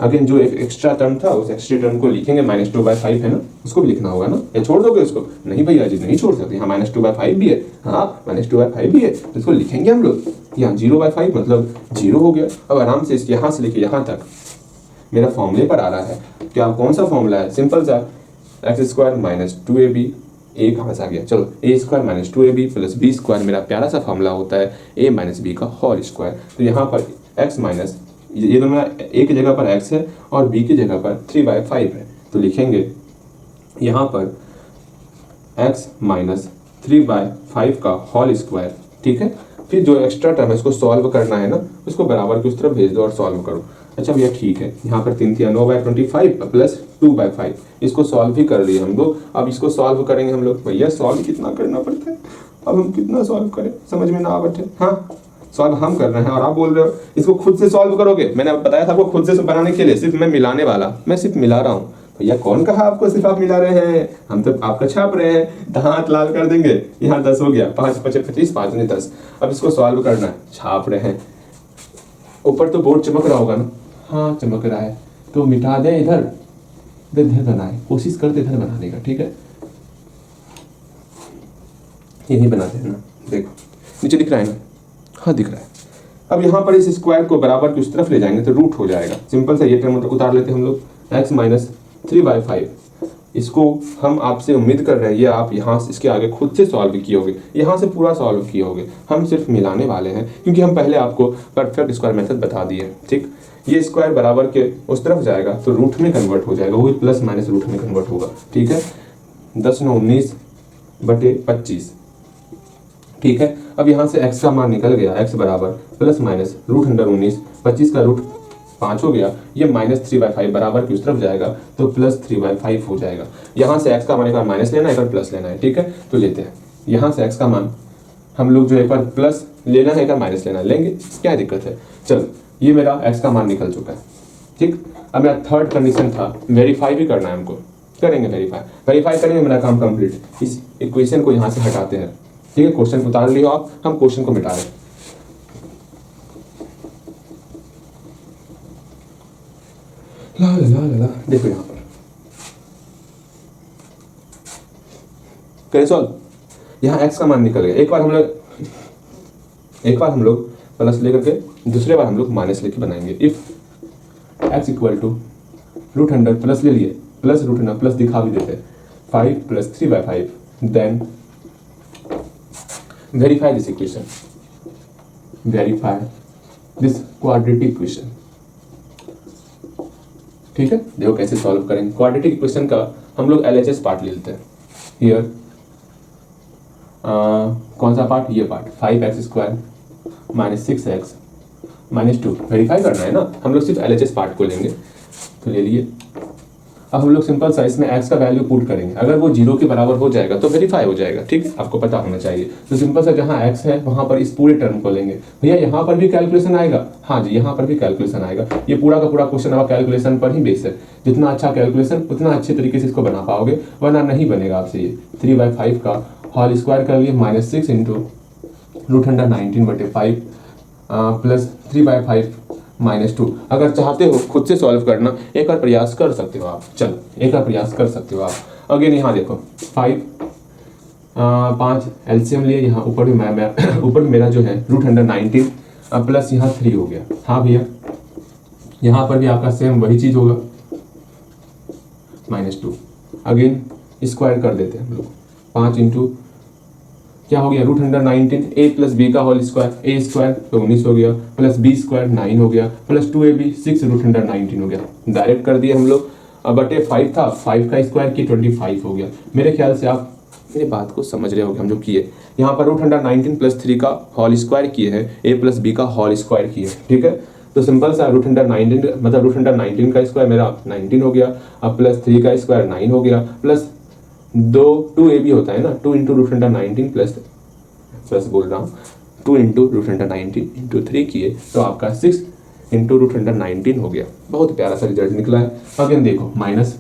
अगेन जो एक एक्स्ट्रा टर्म था उस एक्स्ट्रा टर्म को लिखेंगे, -2/5 है ना, उसको भी लिखना होगा ना, ये छोड़ दोगे उसको? नहीं भैया जी नहीं छोड़ सकते, यहाँ -2/5 भी है, हाँ -2/5 भी है तो इसको लिखेंगे हम लोग। यहाँ 0/5 मतलब 0 हो गया। अब आराम से इसके यहाँ से लेके यहाँ तक मेरा फॉर्मूले पर आ रहा है। क्या कौन सा फॉर्मूला है? सिंपल सा, x² -2ab, a कहाँ से आ गया, चलो a² -2ab प्लस b² मेरा प्यारा सा फॉर्मूला होता है a - b का होल स्क्वायर। तो यहाँ पर x माइनस, ये दोनों a की जगह पर x है और b की जगह पर 3/5 है, तो लिखेंगे यहाँ पर x माइनस 3/5 का होल स्क्वायर। ठीक है, फिर जो एक्स्ट्रा टर्म है इसको सॉल्व करना है ना, उसको बराबर की उस तरफ भेज दो और सॉल्व करो। अच्छा भैया ठीक है, यहाँ पर 3 × 9/25 प्लस 2/5, इसको सॉल्व भी कर लिए हम लोग। अब इसको सॉल्व करेंगे हम लोग। भैया सॉल्व कितना करना पड़ता है, अब हम कितना सॉल्व करें, समझ में ना आ बैठे। हाँ सॉल्व हम कर रहे हैं और आप बोल रहे हो इसको खुद से सॉल्व करोगे। मैंने बताया था आपको खुद से बनाने के लिए सिर्फ मैं मिलाने वाला, मैं सिर्फ मिला रहा हूँ। भैया कौन कहा आपको सिर्फ आप मिला रहे हैं, हम तो आपका छाप रहे हैं। हाथ लाल कर देंगे, यहाँ 10 हो गया, 5 × 5 = 25, 5 × 10। अब इसको सॉल्व करना है, छाप रहे हैं। ऊपर तो बोर्ड चमक रहा होगा ना, हाँ चमक रहा है, तो मिटा दें इधर, इधर बनाए, कोशिश करते इधर बनाने का। ठीक है, यही बनाते हैं ना, देखो नीचे दिख रहा है ना, हाँ दिख रहा है। अब यहाँ पर इस स्क्वायर को बराबर की उस तरफ ले जाएंगे तो रूट हो जाएगा। सिंपल सा ये टर्म उतार लेते हैं हम लोग, x माइनस 3/5। इसको हम आपसे उम्मीद कर रहे हैं ये आप यहाँ से इसके आगे खुद से सॉल्व किए होगे, यहाँ से पूरा सॉल्व किए होगे। हम सिर्फ मिलाने वाले हैं क्योंकि हम पहले आपको परफेक्ट स्क्वायर मेथड बता दिए। ठीक, ये स्क्वायर बराबर के उस तरफ जाएगा तो रूट में कन्वर्ट हो जाएगा, वही प्लस माइनस रूट में कन्वर्ट होगा। ठीक है, 10 × 9 = 19/25। ठीक है, अब यहाँ से x का मान निकल गया, x बराबर प्लस माइनस √19, 25 का रूट 5 हो गया, ये -3/5 बराबर की उस तरफ जाएगा तो प्लस 3/5 हो जाएगा। यहाँ से x का मान एक बार माइनस लेना है, एक बार प्लस लेना है। ठीक है, तो लेते हैं यहाँ से x का मान हम लोग जो एक बार प्लस लेना है, एक बार माइनस लेना है, लेंगे, क्या दिक्कत है। चलो ये मेरा x का मान निकल चुका है। ठीक, अब मेरा थर्ड कंडीशन था वेरीफाई भी करना है हमको, करेंगे वेरीफाई करेंगे, मेरा काम कंप्लीट। इस इक्वेशन को यहाँ से हटाते हैं। ठीक है, क्वेश्चन उतार लियो आप, हम क्वेश्चन को मिटा रहे हैं। ला ला ला ला, देखो यहाँ पर करें सॉल्व। यहाँ x का मान निकल गया, एक बार हम लोग प्लस लेकर के दूसरे बार हम लोग माइनस लेके बनाएंगे। इफ x = √100 प्लस ले लिए, प्लस √100 प्लस दिखा भी देते, 5 + 3/5, then verify this equation, verify this quadratic equation। ठीक है, देखो कैसे सॉल्व करेंगे। क्वाड्रेटिक इक्वेशन का हम लोग LHS पार्ट ले लेते हैं। हियर कौन सा पार्ट, ये पार्ट, 5x² - 6x - 2 वेरीफाई करना है ना, हम लोग सिर्फ LHS पार्ट को लेंगे, तो ले लिए। अब हम लोग सिंपल सा इसमें x का वैल्यू पुट करेंगे, अगर वो 0 के बराबर हो जाएगा तो वेरीफाई हो जाएगा। ठीक है, आपको पता होना चाहिए। तो सिंपल सा जहाँ x है वहाँ पर इस पूरे टर्म को लेंगे। भैया यहाँ पर भी कैलकुलेशन आएगा, हाँ जी यहाँ पर भी कैलकुलेशन आएगा। ये पूरा का पूरा क्वेश्चन अब कैलकुलेशन पर ही बेस है। जितना अच्छा कैलकुलेशन उतना अच्छे तरीके से इसको बना पाओगे, वरना नहीं बनेगा आपसे। ये 3/5 का होल स्क्वायर कर लिए, -6 × √119/5 प्लस 3/5 -2। अगर चाहते हो खुद से सॉल्व करना, एक बार प्रयास कर सकते हो आप। चलो एक बार प्रयास कर सकते हो आप। अगेन यहाँ देखो 5 एलसीएम लिए, यहाँ ऊपर भी मैं ऊपर मेरा जो है √19 प्लस यहाँ 3 हो गया। हाँ भैया, यहाँ पर भी आपका सेम वही चीज होगा, -2। अगेन स्क्वायर कर देते हैं हम लोग, 5 इंटू क्या हो गया √19 a प्लस बी का होल स्क्वायर, a स्क्वायर तो 19 हो गया, प्लस b स्क्वायर 9 हो गया, प्लस 2ab 6 √19 हो गया। डायरेक्ट कर दिए हम लोग। अब बटे 5 था, 5 का स्क्वायर की 25 हो गया। मेरे ख्याल से आप मेरी बात को समझ रहे होगे हम जो किए। यहाँ पर √19 प्लस 3 का होल स्क्वायर किए हैं, a प्लस बी का होल स्क्वायर किए, ठीक है। तो सिंपल सा √19 मतलब √19 का स्क्वायर मेरा 19 हो गया, अब प्लस 3 का स्क्वायर 9 हो गया, प्लस 2ab होता है ना, 2 इंटू √19 प्लस बोल रहा हूँ 2 इंटू √19 इंटू 3 किए तो आपका 6 इंटू √19 हो गया। बहुत प्यारा सा रिजल्ट निकला है। अगेन देखो माइनस,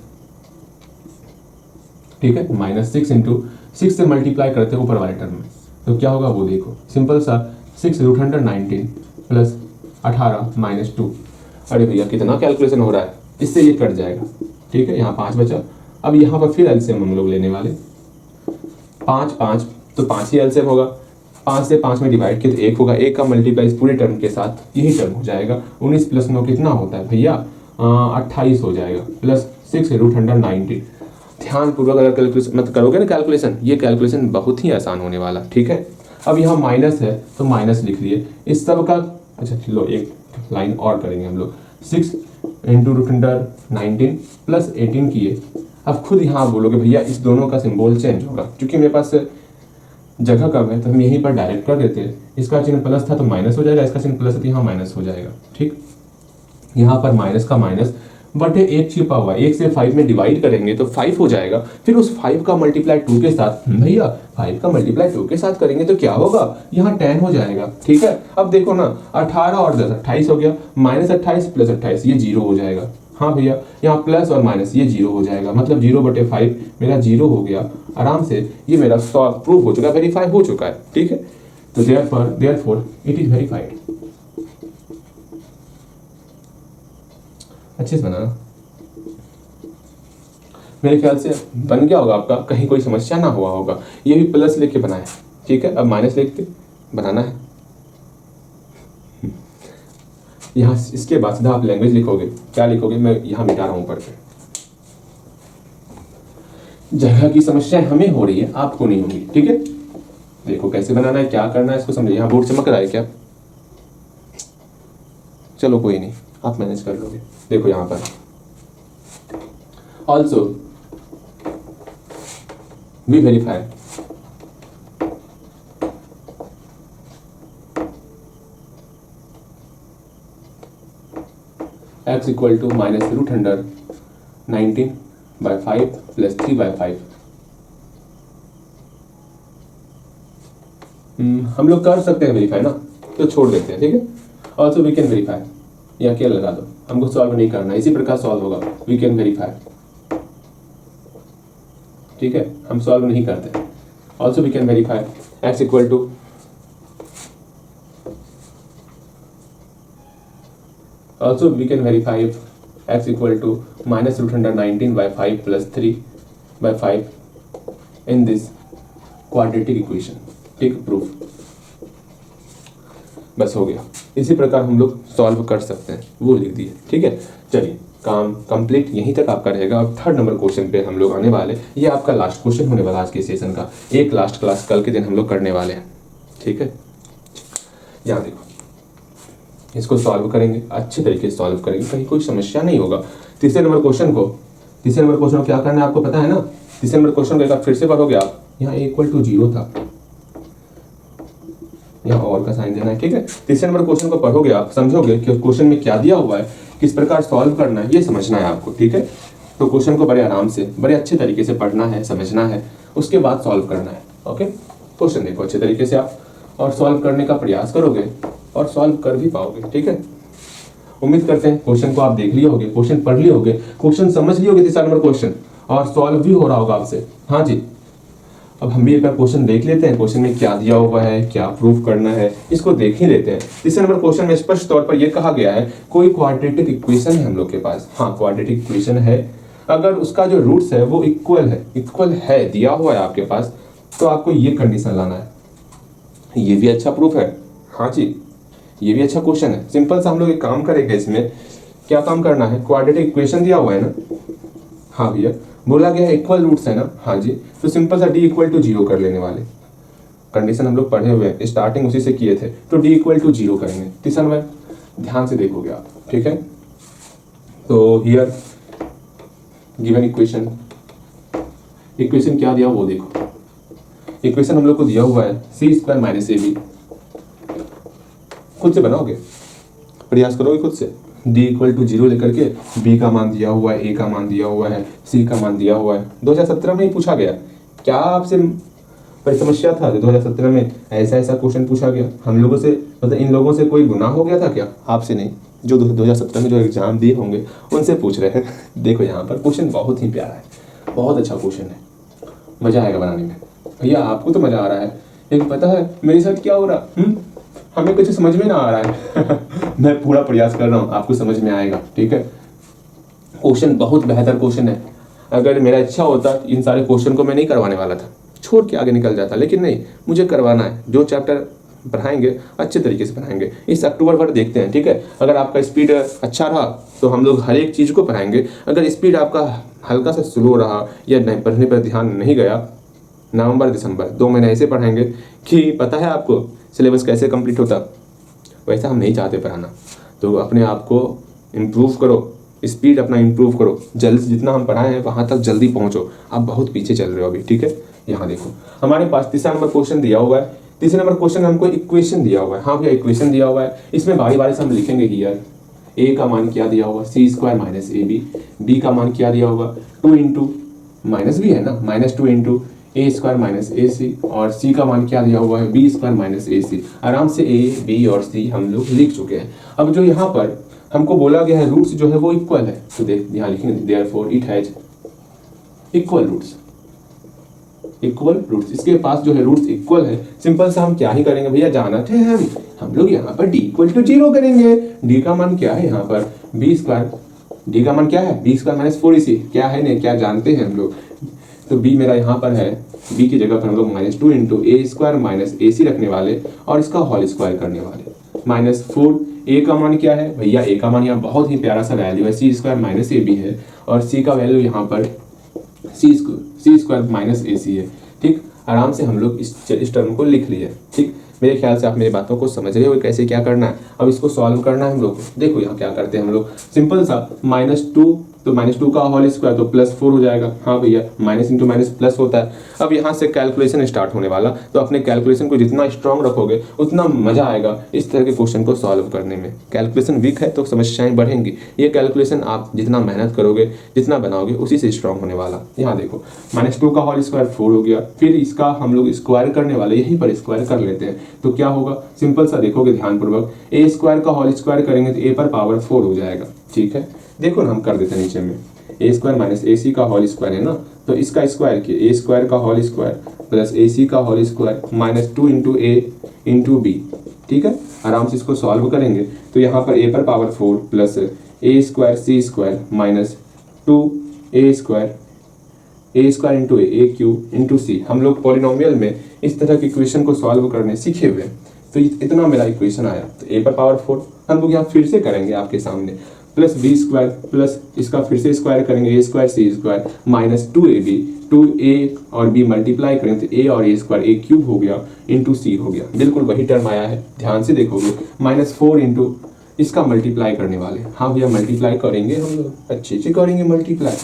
ठीक है, -6 इंटू 6 से मल्टीप्लाई करते हैं ऊपर वाले टर्म में, तो क्या होगा वो देखो, सिंपल सा 6 √19 प्लस 18 -2। अरे भैया कितना कैलकुलेशन हो रहा है, इससे ये कट जाएगा, ठीक है। यहाँ 5 बचा। अब यहाँ पर फिर एलसीएम हम लोग लेने वाले, 5 तो 5 ही एलसीएम होगा। 5 से 5 में डिवाइड किया तो 1 होगा, 1 का मल्टीप्लाई इस पूरे टर्म के साथ यही टर्म हो जाएगा। 19 प्लस 9 कितना होता है भैया, 28 हो जाएगा, प्लस 6 √19। ध्यानपूर्वक अगर कैलकुलेशन मत करोगे ना कैलकुलेशन, ये कैलकुलेशन बहुत ही आसान होने वाला, ठीक है। अब यहाँ माइनस है तो माइनस लिख लिए इस सब का। अच्छा चलो एक लाइन और करेंगे हम लोग, 6 इंटू √19 प्लस 18 किए। अब खुद यहाँ बोलोगे भैया इस दोनों का सिंबल चेंज होगा, क्योंकि मेरे पास जगह कम है तो हम यहीं पर डायरेक्ट कर देते हैं। इसका चिन्ह प्लस था तो माइनस हो जाएगा, इसका चिन्ह प्लस है तो यहाँ माइनस हो जाएगा, ठीक। यहाँ पर माइनस का माइनस बटे 1 छिपा हुआ, 1 से 5 में डिवाइड करेंगे तो 5 हो जाएगा। फिर उस 5 का मल्टीप्लाई 2 के साथ, भैया 5 का मल्टीप्लाई 2 के साथ करेंगे तो क्या होगा, यहाँ 10 हो जाएगा, ठीक है। अब देखो ना 18 और 10 28 हो गया, -28 प्लस 28 ये 0 हो जाएगा। हाँ भैया यहाँ प्लस और माइनस ये 0 हो जाएगा, मतलब 0/5 मेरा 0 हो गया आराम से। ये मेरा सॉल्व प्रूव हो चुका है, वेरीफाई हो चुका है, ठीक है। तो देयरफॉर इट इज वेरीफाइड। अच्छे से बनाना, मेरे ख्याल से बन गया होगा आपका, कहीं कोई समस्या ना हुआ होगा। ये भी प्लस लेके बनाया, ठीक है। अब माइनस लेके बनाना है। यहाँ इसके बाद सीधा आप लैंग्वेज लिखोगे, क्या लिखोगे, मैं यहाँ मिटा रहा हूँ ऊपर पे। जगह की समस्या हमें हो रही है, आपको नहीं होगी, ठीक है। देखो कैसे बनाना है, क्या करना है, इसको समझिए। यहाँ बोर्ड चमक रहा है क्या, चलो कोई नहीं, आप मैनेज कर लोगे। देखो यहाँ पर also we verify x equal to -√19/5 plus 3/5। हम लोग कर सकते हैं वेरीफाई ना, तो छोड़ देते हैं, ठीक है। ऑल्सो वी कैन वेरीफाई, या क्या लगा दो, हमको सॉल्व नहीं करना, इसी प्रकार सॉल्व होगा। वी कैन वेरीफाई, ठीक है, हम सॉल्व नहीं करते। Also we can verify x equal to also we can verify if x equal to -√19/5 plus 3/5 in this quadratic equation, ठीक, प्रूफ। बस हो गया, इसी प्रकार हम लोग सॉल्व कर सकते हैं, वो लिख दिए, ठीक है। चलिए काम कंप्लीट यहीं तक आपका रहेगा। अब 3rd नंबर क्वेश्चन पे हम लोग आने वाले। ये आपका लास्ट क्वेश्चन होने वाला आज के सेशन का, एक लास्ट क्लास कल के दिन हम लोग करने वाले हैं, ठीक है। यहाँ देखो, इसको सॉल्व करेंगे, अच्छे तरीके से सॉल्व करेंगे, कहीं कोई समस्या नहीं होगा। तीसरे नंबर क्वेश्चन को क्या करना है आपको पता है ना। तीसरे नंबर क्वेश्चन को एक बार फिर से पढ़ोगे आप, यहाँ a = 0 था, यहाँ और का साइन देना है, ठीक है। तीसरे नंबर क्वेश्चन को पढ़ोगे आप, समझोगे कि क्वेश्चन में क्या दिया हुआ है, किस प्रकार सॉल्व करना है, ये समझना है आपको, ठीक है। तो क्वेश्चन को बड़े आराम से, बड़े अच्छे तरीके से पढ़ना है, समझना है, उसके बाद सॉल्व करना है, ओके। क्वेश्चन देखो अच्छे तरीके से आप, और सॉल्व करने का प्रयास करोगे और सॉल्व कर भी पाओगे, ठीक है। उम्मीद करते हैं क्वेश्चन को आप देख लिए होगे, क्वेश्चन पढ़ लिए होगे, क्वेश्चन समझ लिए होगे, तीसरा नंबर क्वेश्चन, और सॉल्व भी हो रहा होगा आपसे। हाँ जी, अब हम भी एक बार क्वेश्चन देख लेते हैं, क्वेश्चन में क्या दिया हुआ है, क्या प्रूफ करना है, इसको देख ही लेते हैं। तीसरे नंबर क्वेश्चन में स्पष्ट तौर पर यह कहा गया है कोई क्वाड्रेटिक इक्वेशन है हम लोग के पास। हाँ, क्वाड्रेटिक इक्वेशन है, अगर उसका जो रूट्स है वो इक्वल है दिया हुआ है आपके पास, तो आपको ये कंडीशन लाना है। ये भी अच्छा प्रूफ है। हाँ जी, ये भी अच्छा क्वेश्चन है। सिंपल सा हम लोग एक काम करेंगे, इसमें क्या काम करना है, क्वाड्रेटिक इक्वेशन दिया हुआ है ना, हाँ भैया, बोला गया है इक्वल रूट्स है ना, हाँ जी, तो सिंपल सा d इक्वल टू 0 कर लेने वाले। कंडीशन हम लोग पढ़े हुए हैं, स्टार्टिंग उसी से किए थे, तो d इक्वल टू 0 करेंगे। तीसरा में ध्यान से देखोगे आप, ठीक है। तो हियर गिवन इक्वेशन क्या दिया वो देखो। इक्वेशन हम लोग को दिया हुआ है c square minus A B. खुद से बनाओगे, प्रयास करोगे खुद से। d इक्वल टू 0 लेकर के b का मान दिया हुआ है, a का मान दिया हुआ है, c का मान दिया हुआ है। 2017 में ही पूछा गया। क्या आपसे कोई समस्या था जो 2017 में ऐसा क्वेश्चन पूछा गया? हम लोगों से, मतलब इन लोगों से कोई गुनाह हो गया था क्या? आपसे नहीं, जो 2017 में जो एग्जाम दिए होंगे उनसे पूछ रहे हैं। देखो यहाँ पर क्वेश्चन बहुत ही प्यारा है, बहुत अच्छा क्वेश्चन है, मजा आएगा बनाने में। भैया आपको तो मजा आ रहा है, लेकिन पता है मेरे साथ क्या हो रहा, हमें कुछ समझ में ना आ रहा है। मैं पूरा प्रयास कर रहा हूँ, आपको समझ में आएगा, ठीक है। क्वेश्चन बहुत बेहतर क्वेश्चन है। अगर मेरा इच्छा होता इन सारे क्वेश्चन को मैं नहीं करवाने वाला था, छोड़ के आगे निकल जाता, लेकिन नहीं, मुझे करवाना है। जो चैप्टर पढ़ाएंगे अच्छे तरीके से पढ़ाएंगे। इस अक्टूबर भर देखते हैं, ठीक है। अगर आपका स्पीड अच्छा रहा तो हम लोग हर एक चीज़ को पढ़ाएंगे। अगर स्पीड आपका हल्का सा स्लो रहा या नहीं, पढ़ने पर ध्यान नहीं गया, नवंबर दिसंबर 2 महीने ऐसे पढ़ाएंगे कि पता है आपको सिलेबस कैसे कंप्लीट होता। वैसा हम नहीं चाहते पढ़ाना। तो अपने आप को इम्प्रूव करो, स्पीड अपना इम्प्रूव करो, जल्द जितना हम पढ़ाए हैं वहाँ तक जल्दी पहुँचो। आप बहुत पीछे चल रहे हो अभी, ठीक है। यहाँ देखो हमारे पास तीसरा नंबर क्वेश्चन दिया हुआ है। तीसरे नंबर क्वेश्चन हमको इक्वेशन दिया हुआ है। हाँ भैया, इक्वेशन दिया हुआ है। इसमें बारी बारी से हम लिखेंगे कि यार a का मान क्या दिया होगा, सी स्क्वायर माइनस ए बी। b का मान क्या दिया होगा, 2 इंटू माइनस भी है ना, -2 into A square minus a सी। और सी का मान क्या दिया हुआ है, बी स्क्वायर माइनस ए सी। आराम से ए बी और सी हम लोग लिख चुके हैं। अब जो यहाँ पर हमको बोला गया है रूट्स जो है वो इक्वल है, तो देख यहाँ लिखेंगे therefore it has equal roots. इसके पास जो है रूट्स इक्वल है। सिंपल सा हम क्या ही करेंगे भैया, जाना थे हम लोग यहाँ पर d इक्वल टू 0 करेंगे। d का मान क्या है यहाँ पर, बी स्क्वायर। d का मान क्या है, बी स्क्वायर माइनस 4ac। क्या है नहीं, क्या जानते हैं हम लोग। तो b मेरा यहाँ पर है, b की जगह पर हम लोग -2 into A square minus a सी रखने वाले और इसका होल स्क्वायर करने वाले। -4 a का मान क्या है भैया, a का मान यहाँ बहुत ही प्यारा सा वैल्यू है, सी स्क्वायर माइनस ए बी है। और c का वैल्यू यहाँ पर सी स्क्वायर माइनस ए सी है, ठीक। आराम से हम लोग इस टर्म को लिख लिए, ठीक। मेरे ख्याल से आप मेरी बातों को समझ रहे हो कैसे क्या करना है। अब इसको सॉल्व करना है हम लोग को। देखो यहाँ क्या करते हैं हम लोग, सिंपल सा -2, तो -2 का होल स्क्वायर तो +4 हो जाएगा। हाँ भैया, माइनस इंटू माइनस प्लस होता है। अब यहाँ से कैलकुलेशन स्टार्ट होने वाला, तो अपने कैलकुलेशन को जितना स्ट्रांग रखोगे उतना मजा आएगा इस तरह के क्वेश्चन को सॉल्व करने में। कैलकुलेशन वीक है तो समस्याएं बढ़ेंगी। ये कैलकुलेशन आप जितना मेहनत करोगे, जितना बनाओगे, उसी से स्ट्रांग होने वाला। यहाँ देखो -2 का होल स्क्वायर 4 हो गया, फिर इसका हम लोग स्क्वायर करने वाले, यहीं पर स्क्वायर कर लेते हैं। तो क्या होगा, सिंपल सा देखोगे ध्यानपूर्वक, ए स्क्वायर का होल स्क्वायर करेंगे तो ए पर पावर 4 हो जाएगा, ठीक है। देखो ना, हम कर देते हैं नीचे में ए स्क्वायर माइनस ए सी का होल स्क्वायर है ना, तो इसका स्क्वायर किए, ए स्क्वायर का होल स्क्वायर प्लस ए सी का होल स्क्वायर -2 इंटू ए इंटू बी, ठीक है। आराम से इसको सॉल्व करेंगे तो यहाँ पर ए पर power 4 plus A square C square -2 A square into A cube into सी। हम लोग पॉलिनोमियल में इस तरह की इक्वेशन को सॉल्व करने सीखे हुए हैं। तो इतना मेरा इक्वेशन आया। तो ए पर पावर 4 हम लोग यहाँ फिर से करेंगे आपके सामने, प्लस बी स्क्वायर प्लस इसका फिर से स्क्वायर करेंगे, ए square C square -2ab, 2a और b मल्टीप्लाई करेंगे तो a और a स्क्वायर a क्यूब हो गया इंटू सी हो गया। बिल्कुल वही टर्म आया है, ध्यान से देखोगे। -4 इंटू इसका मल्टीप्लाई करने वाले। हाँ भैया, मल्टीप्लाई करेंगे हम लोग, अच्छे से करेंगे मल्टीप्लाई।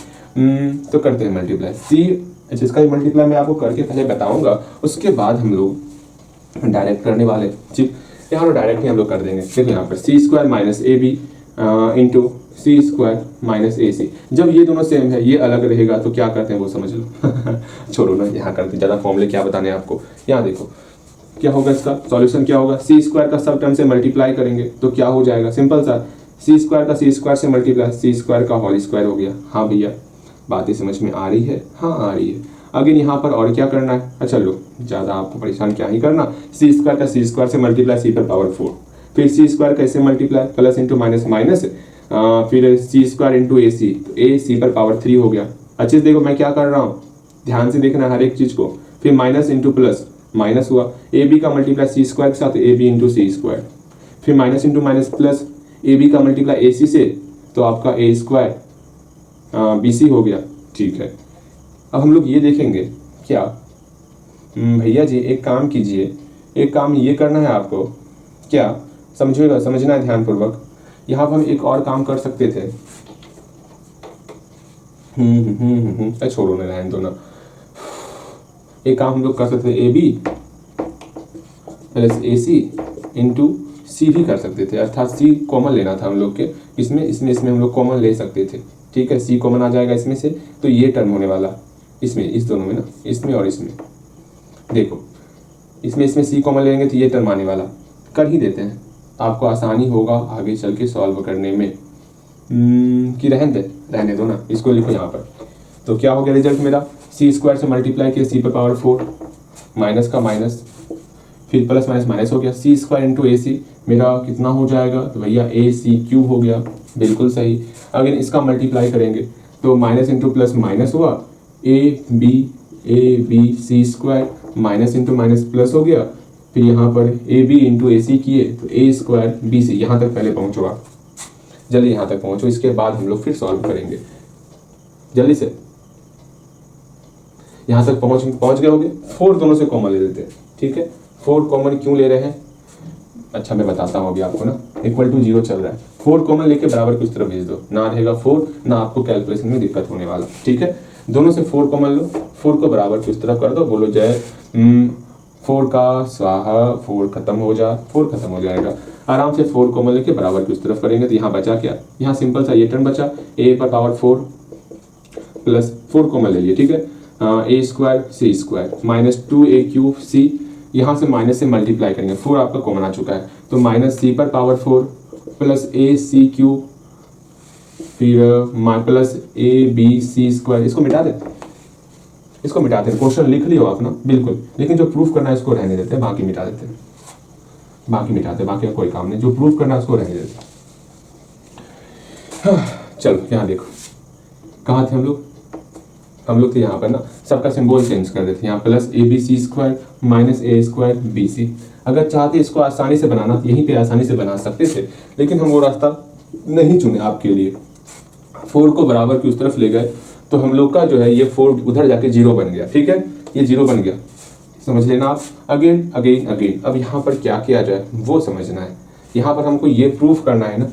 तो करते हैं मल्टीप्लाई सी। अच्छा, इसका मल्टीप्लाई मैं आपको करके पहले बताऊंगा, उसके बाद हम लोग डायरेक्ट करने वाले, ठीक। यहाँ डायरेक्ट ही हम लोग कर देंगे। देखो यहाँ पर c square minus A b into c square minus a c. जब ये दोनों सेम है, ये अलग रहेगा, तो क्या करते हैं वो समझ लो। छोड़ो ना, यहाँ करते ज़्यादा फॉर्मूले क्या बताने आपको। यहाँ देखो क्या होगा, इसका सॉल्यूशन क्या होगा, सी स्क्वायर का सब टर्म से मल्टीप्लाई करेंगे तो क्या हो जाएगा, सिंपल सा, सी स्क्वायर का सी स्क्वायर से मल्टीप्लाई, सी स्क्वायर का होल स्क्वायर हो गया। हाँ भैया, बातें समझ में आ रही है, हाँ आ रही है। अगेन यहाँ पर और क्या करना है, अच्छा लो ज़्यादा आपको परेशान क्या ही करना, सी स्क्वायर का सी स्क्वायर से मल्टीप्लाई सी पर पावर 4, फिर सी स्क्वायर कैसे multiply, plus into minus minus, फिर सी स्क्वायर इंटू ए सी, तो ए सी पर पावर 3 हो गया। अच्छे से देखो मैं क्या कर रहा हूँ, ध्यान से देखना हर एक चीज को। फिर माइनस इंटू प्लस माइनस हुआ, ए बी का मल्टीप्लाई सी स्क्वायर के साथ a b into c square, फिर माइनस इंटू माइनस प्लस, ए बी का मल्टीप्लाई ए सी से तो आपका ए स्क्वायर बी सी हो गया। ठीक है, अब हम लोग ये देखेंगे क्या, भैया जी एक काम कीजिए, एक काम ये करना है आपको, क्या समझिएगा, समझना है ध्यानपूर्वक। यहाँ पर हम एक और काम कर सकते थे, छोड़ो ना, रहने दो ना। एक काम हम लोग कर सकते थे, a B plus A C into c भी कर सकते थे, अर्थात सी कॉमन लेना था हम लोग के, इसमें हम लोग कॉमन ले सकते थे। ठीक है, सी कॉमन आ जाएगा इसमें से, तो ये टर्म होने वाला इसमें, इस दोनों में ना, इसमें और इसमें, देखो इसमें सी कॉमन लेंगे तो ये टर्म आने वाला, कर ही देते हैं, आपको आसानी होगा आगे चल के सॉल्व करने में। कि रहने दो ना, इसको लिखो यहाँ पर। तो क्या हो गया रिजल्ट मेरा, सी स्क्वायर से मल्टीप्लाई किया सी पर पावर 4, माइनस का माइनस, फिर प्लस माइनस माइनस हो गया, सी स्क्वायर इंटू ए सी मेरा कितना हो जाएगा, तो भैया ए सी क्यूब हो गया, बिल्कुल सही। अगर इसका मल्टीप्लाई करेंगे तो माइनस इंटू प्लस माइनस हुआ, A B C square, minus into minus plus हो गया, फिर यहाँ पर ए बी इंटू ए सी किए तो ए स्क्वायर बी सी। यहाँ तक पहले पहुँचो आप, जल्दी यहाँ तक पहुँचो, इसके बाद हम लोग फिर सॉल्व करेंगे जल्दी से। यहाँ तक पहुँच गए होगे, 4 दोनों से कॉमन ले लेते हैं। ठीक है, 4 कॉमन क्यों ले रहे हैं, अच्छा मैं बताता हूँ अभी आपको ना, इक्वल टू 0 चल रहा है, 4 कॉमन लेके बराबर की तरफ भेज दो, ना रहेगा 4 ना आपको कैलकुलेशन में दिक्कत होने वाला। ठीक है, दोनों से 4 कॉमन लो, 4 को बराबर की तरफ कर दो, बोलो जय 4 का स्वाहा, 4 खत्म हो जाएगा आराम से। 4 कॉमन लेके बराबर की तरफ करेंगे तो यहाँ बचा क्या, यहाँ सिंपल सा ये टर्म बचा, ए पर पावर 4 प्लस 4 कॉमन ले लिए। ठीक है, a square C square minus 2a cube सी, यहाँ से माइनस से मल्टीप्लाई करेंगे, 4 आपका कॉमन आ चुका है, तो माइनस सी पर पावर 4 प्लस ए सी क्यूब, फिर plus A B C square. इसको मिटा देते, क्वेश्चन लिख लियो आप ना बिल्कुल, लेकिन जो प्रूफ करना है इसको रहने देते हैं, बाकी मिटा देते हैं, बाकी का कोई काम नहीं, जो प्रूफ करना है उसको रहने देते हैं। चलो यहाँ देखो, कहाँ थे हम लोग थे यहाँ पर ना, सबका सिंबल चेंज कर देते हैं, यहाँ plus A B C square minus A square B C. अगर चाहते इसको आसानी से बनाना तो यहीं पे आसानी से बना सकते थे, लेकिन हम वो रास्ता नहीं चुने आपके लिए। 4 को बराबर की उस तरफ ले गए तो हम लोग का जो है ये 4 उधर जाके 0 बन गया। ठीक है, ये 0 बन गया, समझ लेना आप। अगेन अब यहाँ पर क्या किया जाए वो समझना है। यहाँ पर हमको ये प्रूफ करना है ना,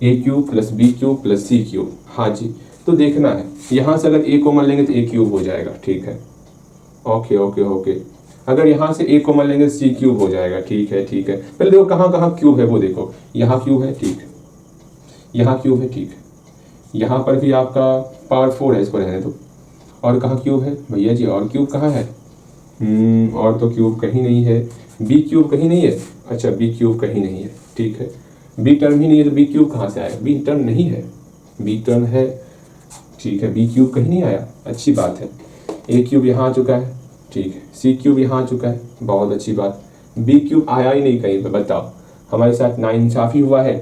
a cube plus b cube plus c cube, हाँ जी, तो देखना है यहाँ से अगर ए कॉमन लेंगे तो ए क्यूब हो जाएगा। ठीक है, ओके। अगर यहाँ से ए कॉमन लेंगे सी क्यूब हो जाएगा। ठीक है, पहले देखो कहाँ क्यूब है वो देखो, यहाँ क्यूब है, ठीक, यहाँ क्यूब है, ठीक, यहाँ पर भी आपका पावर 4 है, इसको रहने दो। और कहाँ क्यूब है भैया जी, और क्यूब कहाँ है, और तो क्यूब कहीं नहीं है, बी क्यूब कहीं नहीं है, अच्छा बी क्यूब कहीं नहीं है। ठीक है, बी टर्म ही नहीं है तो बी क्यूब कहाँ से आएगा, बी टर्म नहीं है, बी टर्म है। ठीक है, बी क्यूब कहीं नहीं आया, अच्छी बात है। ए क्यूब यहाँ आ चुका है, ठीक है, सी क्यूब यहाँ आ चुका है, बहुत अच्छी बात। बी क्यूब आया ही नहीं कहीं पे, बताओ, हमारे साथ नाइंसाफी हुआ है।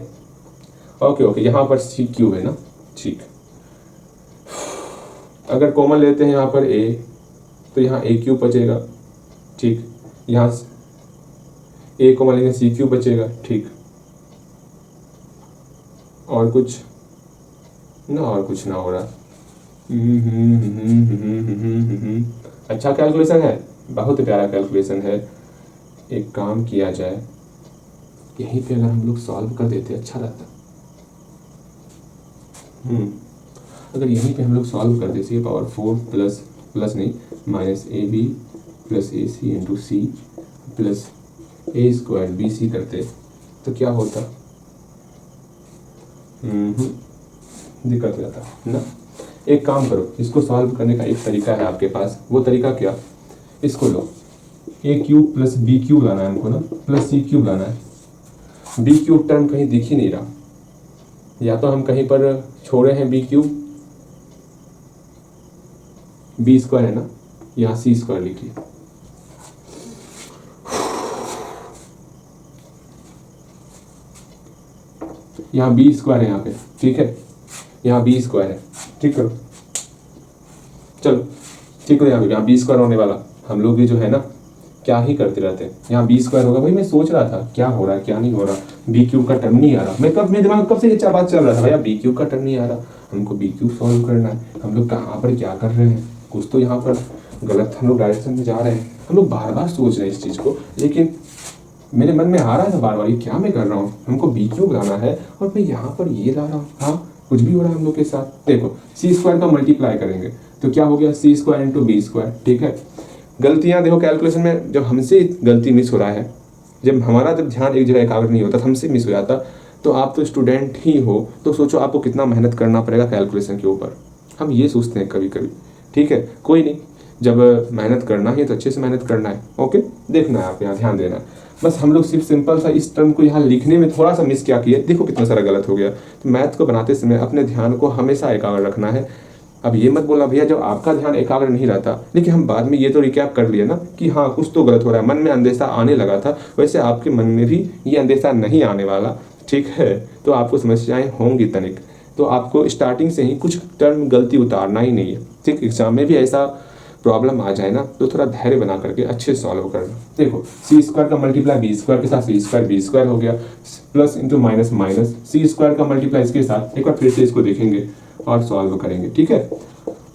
ओके, यहाँ पर सी क्यूब है ना, ठीक। अगर कॉमन लेते हैं यहाँ पर ए, तो यहाँ ए क्यूब बचेगा, ठीक, यहाँ ए कॉमन लेंगे सी क्यूब बचेगा, ठीक, और कुछ ना हो रहा। अच्छा कैलकुलेशन है, बहुत प्यारा कैलकुलेशन है। एक काम किया जाए, यहीं पे अगर हम लोग सॉल्व कर देते अच्छा रहता। अगर यहीं पे हम लोग सॉल्व कर देते, पावर 4 प्लस नहीं minus A B plus A C into C plus A square B C करते तो क्या होता, दिक्कत हो जाता ना। एक काम करो, इसको सॉल्व करने का एक तरीका है आपके पास, वो तरीका क्या, इसको लो, ए क्यूब प्लस बी क्यूब लाना है हमको ना, प्लस सी क्यूब लाना है। बी क्यूब टर्म कहीं दिख ही नहीं रहा, या तो हम कहीं पर छोड़े हैं बी क्यूब, बी स्क्वायर है ना, यहाँ सी स्क्वायर लिखिए, यहाँ बी स्क्वायर है यहाँ पे, ठीक है, यहाँ बी स्क्वायर है, ठीक करो, चलो ठीक है, यहाँ बी स्क्वायर होने वाला, हम लोग भी जो है ना क्या ही करते रहते हैं, यहाँ बी स्क्वायर होगा। भाई मैं सोच रहा था क्या हो रहा है क्या नहीं हो रहा, बी क्यूब का टर्म नहीं आ रहा, मेरे दिमाग में कब से ये बात चल रहा था, भैया बी क्यूब का टर्म नहीं आ रहा, हमको बी क्यूब सॉल्व करना है, हम लोग कहाँ पर क्या कर रहे हैं, कुछ तो यहाँ पर गलत हम लोग डायरेक्शन में जा रहे हैं, हम लोग बार बार सोच रहे हैं इस चीज़ को, लेकिन मेरे मन में आ रहा था बार बार ये क्या मैं कर रहा हूँ, हमको बी क्यूब लाना है और मैं यहाँ पर ये ला रहा हूँ, हाँ कुछ भी हो रहा है हम लोग के साथ। देखो सी स्क्वायर का मल्टीप्लाई करेंगे तो क्या हो गया, सी स्क्वायर इंटू बी स्क्वायर, ठीक है। गलतियाँ देखो कैलकुलेशन में, जब हमसे गलती मिस हो रहा है, जब हमारा जब ध्यान एक जगह एकाग्र नहीं होता, हमसे मिस हो जाता, तो आप तो स्टूडेंट ही हो, तो सोचो आपको कितना मेहनत करना पड़ेगा कैलकुलेशन के ऊपर, हम ये सोचते हैं कभी कभी, ठीक है। कोई नहीं, जब मेहनत करना है तो अच्छे से मेहनत करना है, ओके, देखना है आप यहाँ ध्यान देना है। बस हम लोग सिर्फ सिंपल सा इस टर्म को यहाँ लिखने में थोड़ा सा मिस क्या किए, देखो कितना सारा गलत हो गया। तो मैथ को बनाते समय अपने ध्यान को हमेशा एकाग्र रखना है। अब ये मत बोलना भैया जब आपका ध्यान एकाग्र नहीं रहता, लेकिन हम बाद में ये तो रिकैप कर लिए ना कि हाँ कुछ तो गलत हो रहा है, मन में अंदेशा आने लगा था, वैसे आपके मन में भी ये अंदेशा नहीं आने वाला, ठीक है। तो आपको समस्याएं होंगी तनिक, तो आपको स्टार्टिंग से ही कुछ टर्म गलती उतारना ही नहीं है, ठीक। एग्जाम में भी ऐसा प्रॉब्लम आ जाए ना तो थोड़ा धैर्य बना करके अच्छे से सॉल्व करना। देखो सी स्क्वायर का मल्टीप्लाई बी स्क्वायर के साथ सी स्क्वायर बी स्क्वायर हो गया, plus into minus minus C square का मल्टीप्लाई इसके साथ, एक बार फिर से इसको देखेंगे और सॉल्व करेंगे, ठीक है,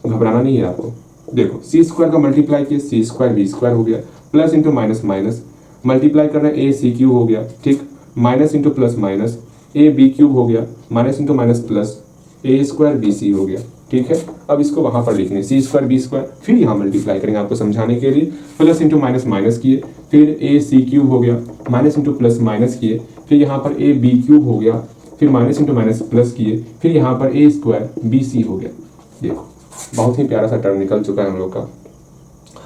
घबराना नहीं है आपको। देखो सी स्क्वायर का मल्टीप्लाई किया, सी स्क्वायर बी स्क्वायर हो गया, plus into minus minus multiply करना है, ए सी क्यूब हो गया, ठीक, माइनस इंटू प्लस माइनस ए बी क्यूब हो गया, minus into minus plus A square B C हो गया, ठीक है। अब इसको वहां पर लिखने सी स्क्वायर बी स्क्वायर, फिर यहाँ मल्टीप्लाई करेंगे आपको समझाने के लिए, प्लस इंटू माइनस माइनस किए, फिर ए सी क्यूब हो गया, माइनस इंटू प्लस माइनस किए, फिर यहाँ पर ए बी क्यूब हो गया, फिर माइनस इंटू माइनस प्लस किए, फिर यहाँ पर ए स्क्वायर बी सी हो गया। देखो बहुत ही प्यारा सा टर्म निकल चुका है हम लोग का।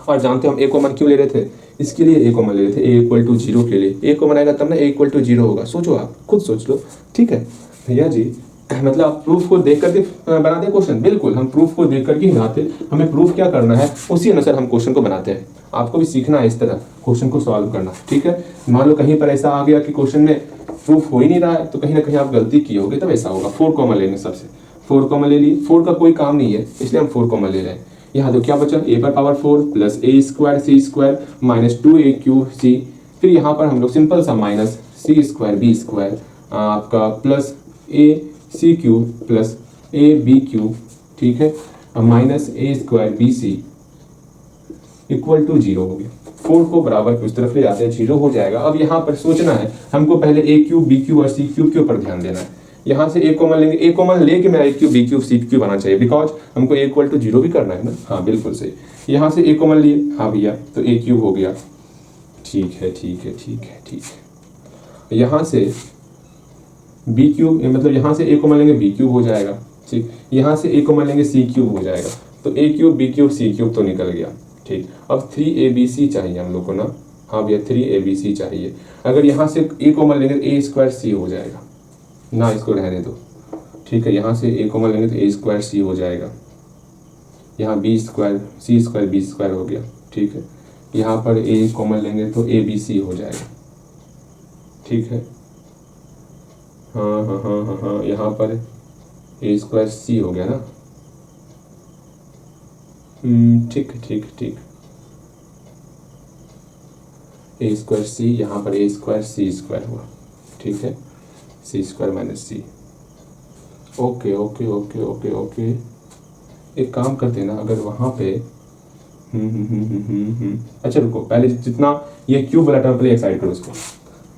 और जानते हो हम ए कॉमन क्यों ले रहे थे, इसके लिए ए कॉमन ले रहे थे, ए इक्वल टू जीरो के लिए, ए कॉमन आएगा तब ना ए इक्वल टू जीरो होगा, सोचो आप खुद सोच लो, ठीक है भैया जी। मतलब आप प्रूफ को देख करके बनाते क्वेश्चन, बिल्कुल हम प्रूफ को देख करके ही बनाते, हमें प्रूफ क्या करना है उसी अनुसार हम क्वेश्चन को बनाते हैं। आपको भी सीखना है इस तरह क्वेश्चन को सॉल्व करना, ठीक है। मान लो कहीं पर ऐसा आ गया कि क्वेश्चन में प्रूफ हो ही नहीं रहा है, तो कहीं ना कहीं आप गलती किए होगे, तब ऐसा होगा। 4 कॉमन लेंगे, सबसे 4 कॉमन ले लिए, 4 का कोई काम नहीं है इसलिए हम 4 कॉमन ले रहे हैं। यहाँ तो क्या बचा, ए पर power 4 plus A square C square minus 2a cube C, फिर यहाँ पर हम लोग सिंपल सा minus C square B square आपका प्लस ए सी क्यूब प्लस ए बी क्यूब, ठीक है, minus A square B C equal to zero हो गया। 4 को बराबर उस तरफ ले जाते हैं, जीरो हो जाएगा। अब यहाँ पर सोचना है हमको, पहले ए क्यूब बी क्यूब और सी क्यूब के ऊपर ध्यान देना है। यहाँ से ए कॉमन लेंगे, ए कॉमन लेके मेरा ए cube B cube C cube आना चाहिए, बिकॉज हमको ए इक्वल टू जीरो भी करना है ना। हाँ बिल्कुल सही, यहाँ से ए कॉमन लिए, हाँ भैया, तो ए क्यूब हो गया, ठीक है ठीक है ठीक है ठीक है। यहाँ से बी क्यूब, मतलब यहाँ से ए कॉमन लेंगे बी क्यूब हो जाएगा, ठीक। यहाँ से ए कॉमन लेंगे सी क्यूब हो जाएगा, तो ए cube B cube C cube तो निकल गया, ठीक। अब 3abc चाहिए हम लोग को ना, हाँ भैया 3abc चाहिए। अगर यहाँ से ए कॉमन लेंगे तो ए स्क्वायर सी हो जाएगा ना, इसको रहने दो, ठीक है। यहाँ से ए कॉमन लेंगे तो ए स्क्वायर सी हो जाएगा, यहाँ B square C square B square हो गया, ठीक है। यहाँ पर ए कॉमन लेंगे तो ए बी सी हो जाएगा, ठीक है। हाँ हाँ हाँ हाँ हाँ, यहाँ पर ए स्क्वायर सी हो गया ना, ठीक ठीक ठीक, ए स्क्वायर सी, यहाँ पर ए स्क्वायर सी स्क्वायर हुआ, ठीक है, c square minus c. Okay okay okay okay okay, एक काम करते हैं ना, अगर वहाँ पे अच्छा रुको, पहले जितना ये क्यूब वाला टर्म पहले एक साइड करो, उसको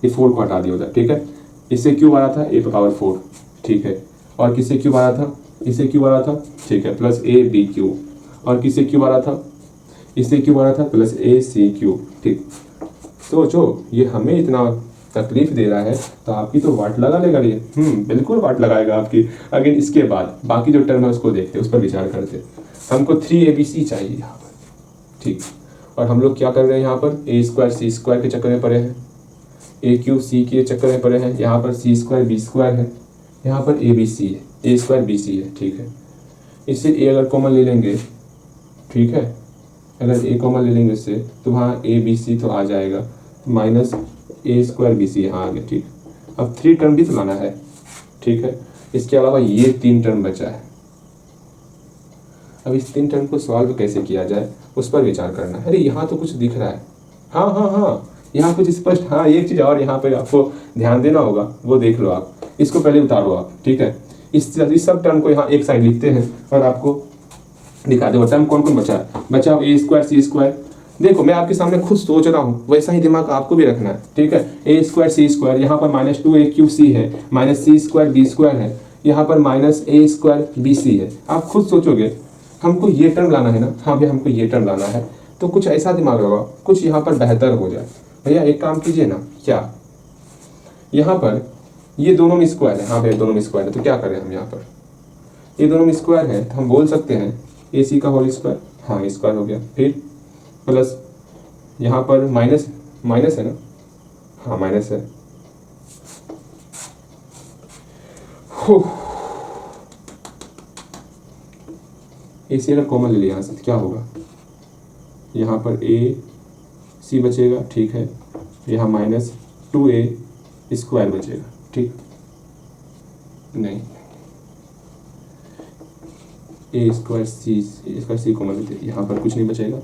ये 4 को हटा दिया उधर, ठीक है। इससे क्यूब आ रहा था ए पावर 4, ठीक है, और किससे क्यूब आ रहा था, इससे क्यूब आ रहा था, ठीक है, प्लस ए बी क्यूब, और किससे क्यूब आ रहा था, इससे क्यूब आ रहा था, प्लस ए सी क्यूब, ठीक। सोचो ये हमें इतना तकलीफ दे रहा है तो आपकी तो वाट लगा लेगा ये, बिल्कुल वाट लगाएगा आपकी। अगर इसके बाद बाकी जो टर्म है उसको देखते, उस पर विचार करते। हमको 3abc चाहिए यहाँ पर, ठीक। और हम लोग क्या कर रहे हैं यहाँ पर, ए स्क्वायर सी स्क्वायर के चक्कर में पड़े हैं, ए क्यूब सी के चक्कर में पड़े हैं, यहाँ पर सी स्क्वायर बी स्क्वायर है, यहाँ पर ए बी सी है, ए स्क्वायर बी सी है, ठीक है। इससे ए अगर कॉमन ले लेंगे, ठीक है, अगर ए कॉमन ले लेंगे इससे तो वहाँ ए बी सी तो आ जाएगा, माइनस ए स्क्वायर बी सी यहाँ आ गया। ठीक, अब 3 टर्म भी तो लाना है। ठीक है, इसके अलावा ये 3 टर्म बचा है। अब इस 3 टर्म को सॉल्व कैसे किया जाए उस पर विचार करना है। अरे यहाँ तो कुछ दिख रहा है, हाँ हाँ हाँ, यहाँ कुछ स्पष्ट, हाँ एक चीज़ और यहाँ पे आपको ध्यान देना होगा, वो देख लो आप। इसको पहले उतारो आप। ठीक है, इस सब टर्म को यहाँ एक साइड लिखते हैं और आपको दिखा दो टर्म कौन कौन बचा है। बचा ए स्क्वायर सी स्क्वायर। देखो मैं आपके सामने खुद सोच रहा हूँ, वैसा ही दिमाग आपको भी रखना है। ठीक है, ए स्क्वायर सी स्क्वायर, यहाँ पर माइनस 2ac है, minus C square B square है, यहाँ पर माइनस ए स्क्वायर बी सी है। आप खुद सोचोगे हमको ये टर्म लाना है ना, हाँ भैया हमको ये टर्म लाना है, तो कुछ ऐसा दिमाग लगाओ कुछ यहाँ पर बेहतर हो जाए। भैया एक काम कीजिए ना, क्या यहाँ पर ये दोनों में स्क्वायर है, हाँ भैया दोनों में स्क्वायर है, तो क्या करें हम यहाँ पर, ये दोनों में स्क्वायर है तो हम बोल सकते हैं ए सी का होल स्क्वायर, हाँ स्क्वायर हो गया, फिर प्लस यहाँ पर माइनस माइनस है ना, हाँ माइनस है, ए सी अगर कॉमन ले लिया यहाँ से तो क्या होगा, यहाँ पर ए सी बचेगा। ठीक है, यहाँ माइनस 2a स्क्वायर बचेगा। ठीक, नहीं ए स्क्वायर सी कॉमन लेते, यहाँ पर कुछ नहीं बचेगा,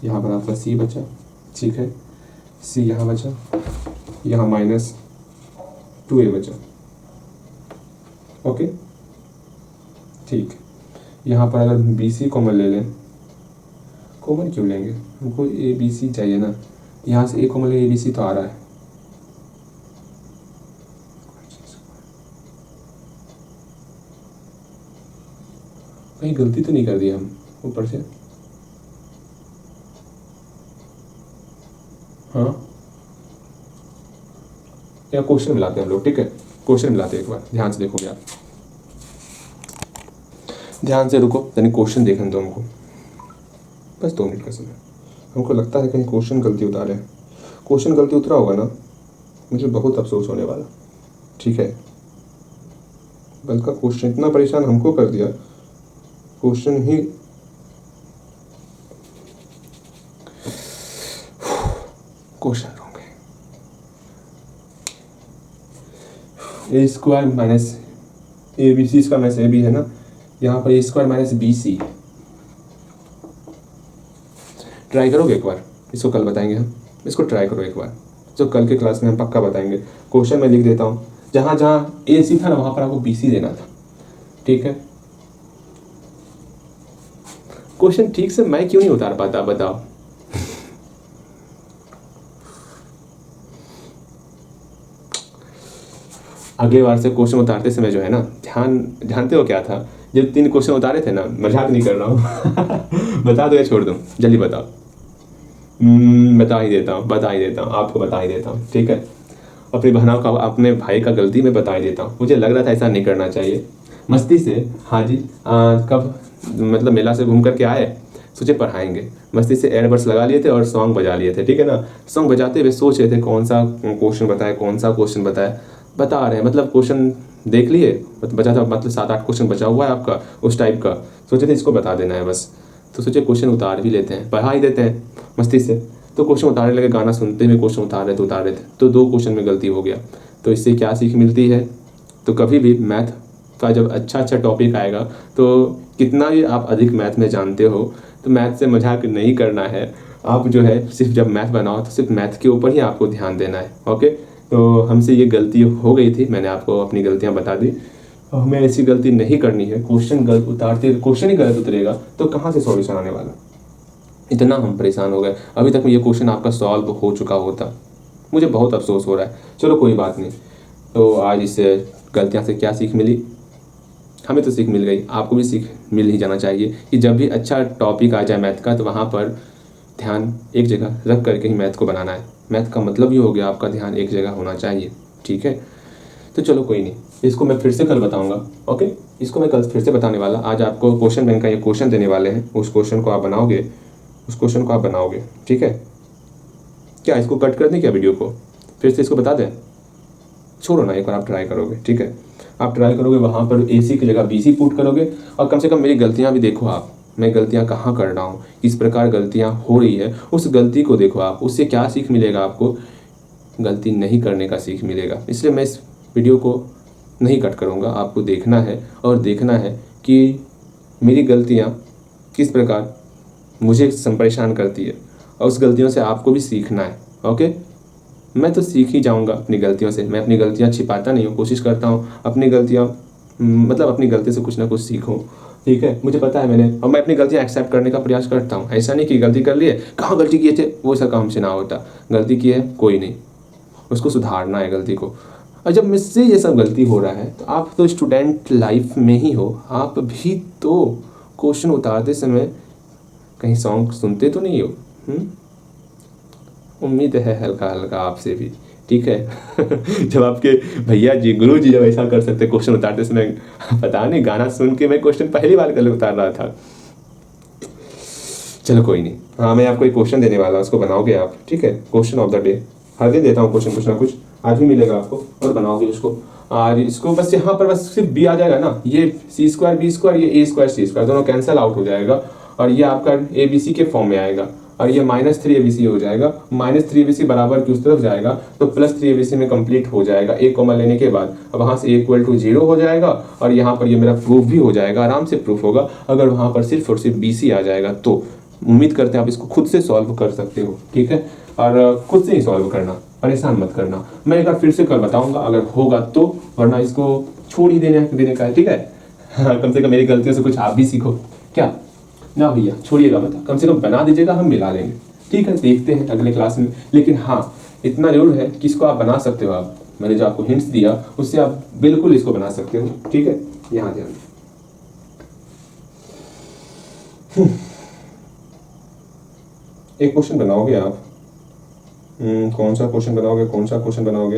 यहाँ पर आपका सी बचा। ठीक है, सी यहाँ बचा, यहाँ माइनस 2a बचा। ओके ठीक, यहाँ पर अगर बी सी कॉमन ले लें, कॉमन क्यों लेंगे, हमको ए बी सी चाहिए ना, यहाँ से ए कॉमन ले, ए बी सी तो आ रहा है। कहीं गलती तो नहीं कर दी हम ऊपर से, हाँ या क्वेश्चन मिलाते हैं हम लोग। ठीक है, क्वेश्चन मिलाते हैं, एक बार ध्यान से देखोगे आप, ध्यान से रुको, यानी क्वेश्चन देखने दो हमको, बस 2 मिनट का समय। हमको लगता है कहीं क्वेश्चन गलती उतारे, क्वेश्चन गलती उतरा होगा ना, मुझे बहुत अफसोस होने वाला। ठीक है, बल्कि क्वेश्चन इतना परेशान हमको कर दिया, क्वेश्चन ही क्वेश्चन होंगे। A square minus A B C square minus A b है ना, यहाँ पर a square minus b c. Try करोगे एक बार, इसको कल बताएंगे हम, इसको ट्राई करो एक बार, जो कल के क्लास में हम पक्का बताएंगे। क्वेश्चन मैं लिख देता हूँ, जहाँ जहाँ ए सी था ना वहाँ पर आपको बी सी देना था। ठीक है, क्वेश्चन ठीक से मैं क्यों नहीं उतार पाता बताओ। अगली बार से क्वेश्चन उतारते समय जो है ना, जानते हो क्या था, जब 3 क्वेश्चन उतारे थे ना, मजाक नहीं कर रहा हूँ बता दो या छोड़ दूँ, जल्दी बताओ। बता ही देता हूँ आपको, बता ही देता हूँ। ठीक है, अपनी बहनों का, अपने भाई का गलती मैं बता ही देता हूँ। मुझे लग रहा था ऐसा नहीं करना चाहिए, मस्ती से, हाँ जी कब मतलब मेला से घूम करके आए, सोचे पढ़ाएंगे, मस्ती से एयरबड्स लगा लिए थे और सॉन्ग बजा लिए थे। ठीक है ना, सॉन्ग बजाते हुए सोच रहे थे कौन सा क्वेश्चन बताए, कौन सा क्वेश्चन बताए, बता रहे हैं, मतलब क्वेश्चन देख लिए, बचा था मतलब 7-8 क्वेश्चन बचा हुआ है आपका उस टाइप का, सोचे थे इसको बता देना है बस, तो सोचे क्वेश्चन उतार भी लेते हैं, पढ़ा ही देते हैं मस्ती से। तो क्वेश्चन उतारने लगे, गाना सुनते हुए क्वेश्चन उतार रहे थे, तो 2 क्वेश्चन में गलती हो गया। तो इससे क्या सीख मिलती है, तो कभी भी मैथ का जब अच्छा टॉपिक आएगा, तो कितना भी आप अधिक मैथ में जानते हो, तो मैथ से मजाक नहीं करना है। आप जो है सिर्फ जब मैथ बनाओ तो सिर्फ मैथ के ऊपर ही आपको ध्यान देना है। ओके, तो हमसे ये गलती हो गई थी, मैंने आपको अपनी गलतियाँ बता दी, हमें ऐसी गलती नहीं करनी है। क्वेश्चन गलत उतारते, क्वेश्चन ही गलत उतरेगा तो कहाँ से सॉल्यूशन आने वाला, इतना हम परेशान हो गए। अभी तक ये क्वेश्चन आपका सॉल्व हो चुका होता, मुझे बहुत अफसोस हो रहा है। चलो कोई बात नहीं, तो आज इस गलतियाँ से क्या सीख मिली, हमें तो सीख मिल गई, आपको भी सीख मिल ही जाना चाहिए कि जब भी अच्छा टॉपिक आ जाए मैथ का, तो वहाँ पर ध्यान एक जगह रख करके ही मैथ को बनाना है। मैथ का मतलब ये हो गया आपका ध्यान एक जगह होना चाहिए। ठीक है, तो चलो कोई नहीं, इसको मैं फिर से कल बताऊंगा। ओके, इसको मैं कल फिर से बताने वाला, आज आपको क्वेश्चन बैंक का ये क्वेश्चन देने वाले हैं, उस क्वेश्चन को आप बनाओगे। ठीक है, क्या इसको कट कर दें क्या वीडियो को, फिर से इसको बता दें, छोड़ो ना, एक बार आप ट्राई करोगे। ठीक है, आप ट्राई करोगे, वहाँ पर AC की जगह BC पुट करोगे, और कम से कम मेरी गलतियाँ भी देखो आप, मैं गलतियाँ कहाँ कर रहा हूँ, किस प्रकार गलतियाँ हो रही है, उस गलती को देखो आप, उससे क्या सीख मिलेगा आपको, गलती नहीं करने का सीख मिलेगा। इसलिए मैं इस वीडियो को नहीं कट करूँगा, आपको देखना है और देखना है कि मेरी गलतियाँ किस प्रकार मुझे परेशान करती है और उस गलतियों से आपको भी सीखना है। ओके, मैं तो सीख ही जाऊँगा अपनी गलतियों से, मैं अपनी गलतियाँ छिपाता नहीं हूँ, कोशिश करता हूँ अपनी गलतियाँ मतलब अपनी गलती से कुछ ना कुछ सीखूँ। ठीक है, मुझे पता है मैंने, और मैं अपनी गलतियाँ एक्सेप्ट करने का प्रयास करता हूँ। ऐसा नहीं कि गलती कर ली है, कहाँ गलती किए थे, वो सब काम से ना होता। गलती की है कोई नहीं, उसको सुधारना है गलती को। और जब मुझसे ये सब गलती हो रहा है तो आप तो स्टूडेंट लाइफ में ही हो, आप भी तो क्वेश्चन उतारते समय कहीं सॉन्ग सुनते तो नहीं हो। उम्मीद है हल्का हल्का आपसे भी, ठीक है। जब आपके भैया जी, गुरु जी जब ऐसा कर सकते क्वेश्चन उतारते समय, पता नहीं गाना सुन के मैं क्वेश्चन पहली बार कल उतार रहा था। चलो कोई नहीं, हाँ मैं आपको एक क्वेश्चन देने वाला, उसको बनाओगे आप, ठीक है। क्वेश्चन ऑफ द डे, हर दिन देता हूँ क्वेश्चन कुछ ना कुछ, आज भी मिलेगा आपको और बनाओगे उसको। और इसको बस यहाँ पर बस सिर्फ बी आ जाएगा ना, ये सी स्क्वायर बी स्क्वायर, ये ए स्क्वायर सी स्क्वायर, दोनों कैंसिल आउट हो जाएगा और ये आपका ए बी सी के फॉर्म में आएगा और ये -3abc हो जाएगा। -3abc बराबर की उस तरफ जाएगा तो +3abc में कंप्लीट हो जाएगा एक कॉमा लेने के बाद। अब वहाँ से =0 हो जाएगा और यहाँ पर ये मेरा प्रूफ भी हो जाएगा, आराम से प्रूफ होगा। अगर वहाँ पर सिर्फ और सिर्फ bc आ जाएगा तो उम्मीद करते हैं आप इसको खुद से सॉल्व कर सकते हो, ठीक है। और खुद से ही सॉल्व करना, परेशान मत करना। मैं एक बार फिर से कल बताऊंगा अगर होगा तो, वरना इसको छोड़ ही देने का है, ठीक है। कम से कम मेरी गलतियों से कुछ आप भी सीखो। क्या ना भैया, छोड़िएगा मत, कम से कम बना दीजिएगा, हम मिला लेंगे, ठीक है। देखते हैं अगले क्लास में। लेकिन हाँ, इतना जरूर है कि इसको आप बना सकते हो। आप, मैंने जो आपको हिंट्स दिया उससे आप बिल्कुल इसको बना सकते हो, ठीक है। यहाँ ध्यान, एक क्वेश्चन बनाओगे आप। कौन सा क्वेश्चन बनाओगे,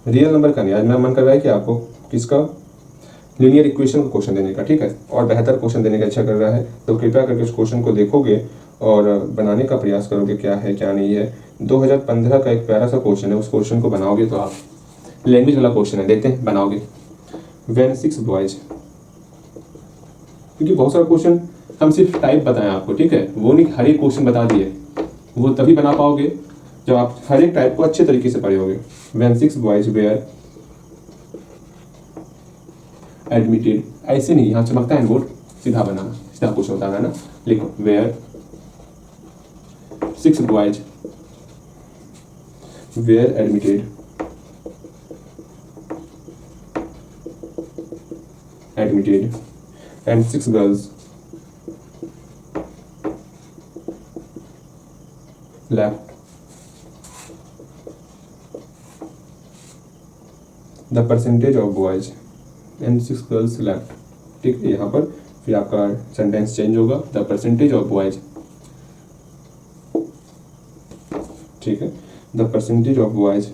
रियल नंबर का नहीं। आज मेरा मन कर रहा है कि आपको किसका, लीनियर इक्वेशन का क्वेश्चन देने का, ठीक है। और बेहतर क्वेश्चन देने का इच्छा कर रहा है तो कृपया करके उस क्वेश्चन को देखोगे और बनाने का प्रयास करोगे, क्या है क्या नहीं है। 2015 का एक प्यारा सा क्वेश्चन है, उस क्वेश्चन को बनाओगे तो आप, लैंग्वेज वाला क्वेश्चन है, देते हैं बनाओगे। व्हेन 6 बॉयज, क्योंकि बहुत सारा क्वेश्चन हम सिर्फ टाइप बताएं आपको, ठीक है, वो नहीं हर एक क्वेश्चन बता दिए। वो तभी बना पाओगे जब आप हर एक टाइप को अच्छे तरीके से पढ़ोगे। व्हेन 6 बॉयज वेयर एडमिटेड, ऐसे नहीं, यहाँ चमकता है बोर्ड, सीधा बनाना, सीधा क्वेश्चन बताना ना। लिखो were 6 boys were admitted and 6 girls left the percentage of boys and 6 girls left, ठीक है। यहाँ पर फिर आपका सेंटेंस चेंज होगा, द परसेंटेज ऑफ बॉयज, ठीक है, the percentage of boys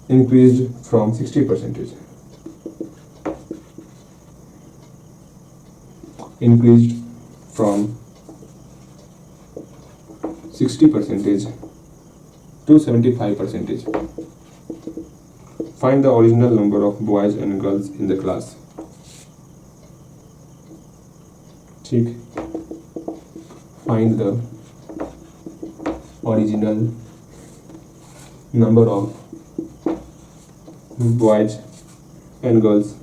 increased from 60%, increased from 60% to 75%. Find the original number of boys and girls in the class. ठीक, find the original number of boys and girls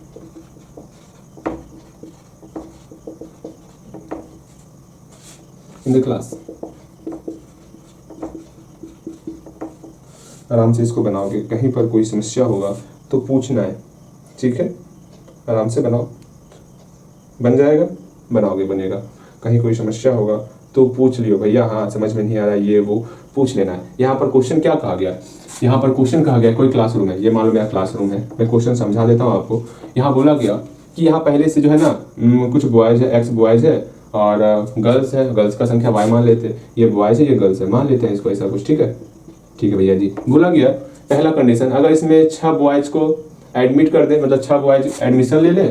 in the class. आराम से इसको बनाओगे, कहीं पर कोई समस्या होगा तो पूछना है, ठीक है। आराम से बनाओ, बन जाएगा, बनाओगे बनेगा। कहीं कोई समस्या होगा तो पूछ लियो, भैया हाँ समझ में नहीं आ रहा, ये वो पूछ लेना है। यहाँ पर क्वेश्चन क्या कहा गया, यहाँ पर क्वेश्चन कहा गया कोई क्लासरूम है, ये मान लो मेरा क्लासरूम है, मैं क्वेश्चन समझा देता हूँ आपको। यहाँ बोला गया कि यहाँ पहले से जो है ना कुछ बॉयज है, एक्स बॉयज है और गर्ल्स है, गर्ल्स का संख्या वाई मान लेते, ये बॉयज है ये गर्ल्स है, मान लेते हैं इसको ऐसा कुछ, ठीक है। ठीक है भैया जी, बोला गया पहला कंडीशन, अगर इसमें 6 बॉयज को एडमिट कर दे, मतलब 6 बॉयज एडमिशन ले ले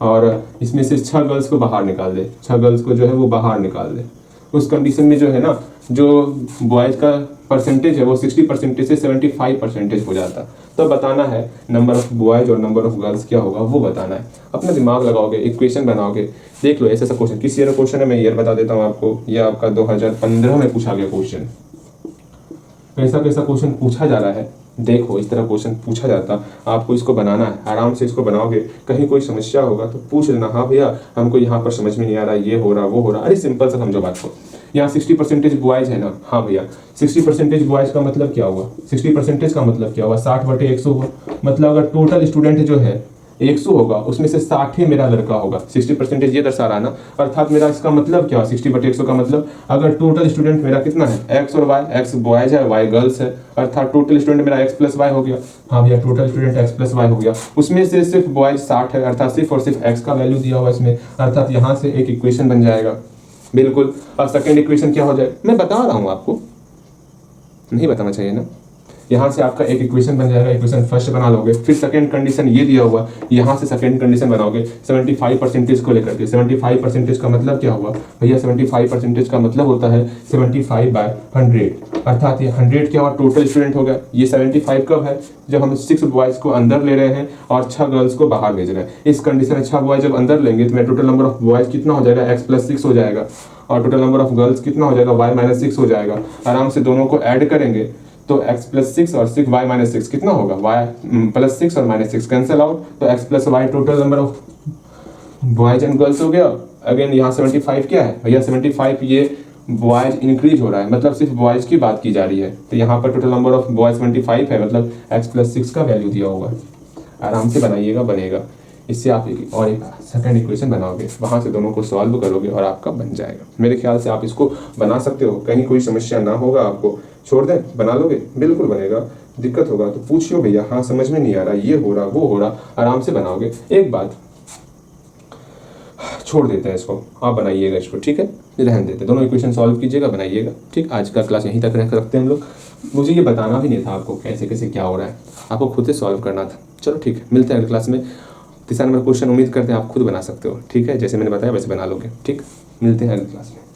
और इसमें से 6 गर्ल्स को बाहर निकाल दे, 6 गर्ल्स को जो है वो बाहर निकाल दे, उस कंडीशन में जो है ना जो बॉयज़ का परसेंटेज है वो 60% से 75% हो जाता। तो बताना है नंबर ऑफ बॉयज़ और नंबर ऑफ गर्ल्स क्या होगा वो बताना है। अपना दिमाग लगाओगे, इक्वेशन बनाओगे। देख लो ऐसा क्वेश्चन, किस ईयर क्वेश्चन है मैं ईयर बता देता हूँ आपको। यह आपका 2015 में पूछा गया क्वेश्चन। कैसा कैसा क्वेश्चन पूछा जा रहा है, देखो इस तरह क्वेश्चन पूछा जाता, आपको इसको बनाना है, आराम से इसको बनाओगे। कहीं कोई समस्या होगा तो पूछ लेना, हाँ भैया हमको यहाँ पर समझ में नहीं आ रहा, ये हो रहा वो हो रहा। अरे सिंपल सा समझो बात को। यहाँ 60% बॉयज़ है ना, हाँ भैया 60% बॉयज़ का मतलब क्या हुआ, 60% का मतलब क्या हुआ, 60/100 हुआ। मतलब अगर टोटल स्टूडेंट जो है 100 होगा, उसमें से 60 ही मेरा लड़का होगा। 60% ये दर्शा रहा ना, अर्थात मेरा इसका मतलब क्या, 60/100 का मतलब अगर टोटल स्टूडेंट मेरा कितना है, एक्स और वाई, एक्स बॉयज है वाई गर्ल्स है, अर्थात टोटल स्टूडेंट मेरा एक्स प्लस वाई हो गया। हाँ भैया total student X plus Y हो गया, उसमें से सिर्फ बॉयज 60 है, अर्थात सिर्फ और सिर्फ एक्स का वैल्यू दिया हुआ इसमें, अर्थात यहाँ से एक इक्वेशन बन जाएगा। बिल्कुल। और सेकेंड इक्वेशन क्या हो जाएगा, मैं बता रहा हूँ आपको, नहीं बताना चाहिए ना। यहाँ से आपका एक इक्वेशन बन जाएगा, इक्वेशन फर्स्ट बना लोगे, फिर सेकंड कंडीशन ये दिया हुआ, यहाँ से सेकंड कंडीशन बनाओगे 75% को लेकर के। 75% का मतलब क्या हुआ भैया, 75% का मतलब होता है 75/100, अर्थात ये 100 क्या हुआ, टोटल स्टूडेंट हो गया। ये 75 कब है, जब हम 6 बॉयज़ को अंदर ले रहे हैं और 6 गर्ल्स को बाहर भेज रहे हैं। इस कंडीशन में 6 बॉयज़ जब अंदर लेंगे तो मेरा टोटल नंबर ऑफ बॉयज़ कितना हो जाएगा, x+6 हो जाएगा, और टोटल नंबर ऑफ गर्ल्स कितना हो जाएगा, y-6 हो जाएगा। आराम से दोनों को ऐड करेंगे तो x+6 और 6 y-6 कितना होगा, y+6 और -6 कैंसिल आउट, तो x+y total number of boys and girls हो गया। अगेन यहाँ 75 क्या है भैया, 75 ये बॉयज इंक्रीज हो रहा है, मतलब सिर्फ बॉयज की बात की जा रही है। तो यहाँ पर टोटल नंबर ऑफ बॉयज 75 है, मतलब x+6 का वैल्यू दिया होगा। आराम से बनाइएगा, बनेगा। इससे आप एक सेकंड इक्वेशन बनाओगे, वहाँ से दोनों को सॉल्व करोगे और आपका बन जाएगा। मेरे ख्याल से आप इसको बना सकते हो, कहीं कोई समस्या ना होगा आपको। छोड़ दें, बना लोगे, बिल्कुल बनेगा। दिक्कत होगा तो पूछियो भैया, हाँ समझ में नहीं आ रहा, ये हो रहा वो हो रहा, आराम से बनाओगे। एक बात छोड़ देते हैं इसको, आप बनाइएगा इसको, ठीक है, रहने देते, दोनों इक्वेशन सॉल्व कीजिएगा, बनाइएगा, ठीक। आज का क्लास यहीं तक रख सकते हैं हम लोग। मुझे ये बताना भी नहीं था आपको कैसे कैसे क्या हो रहा है, आपको खुद से सॉल्व करना था। चलो ठीक है, मिलते हैं अगली क्लास में। 3 नंबर क्वेश्चन उम्मीद करते हैं आप खुद बना सकते हो, ठीक है, जैसे मैंने बताया वैसे बना लोगे, ठीक। मिलते हैं अगली क्लास में।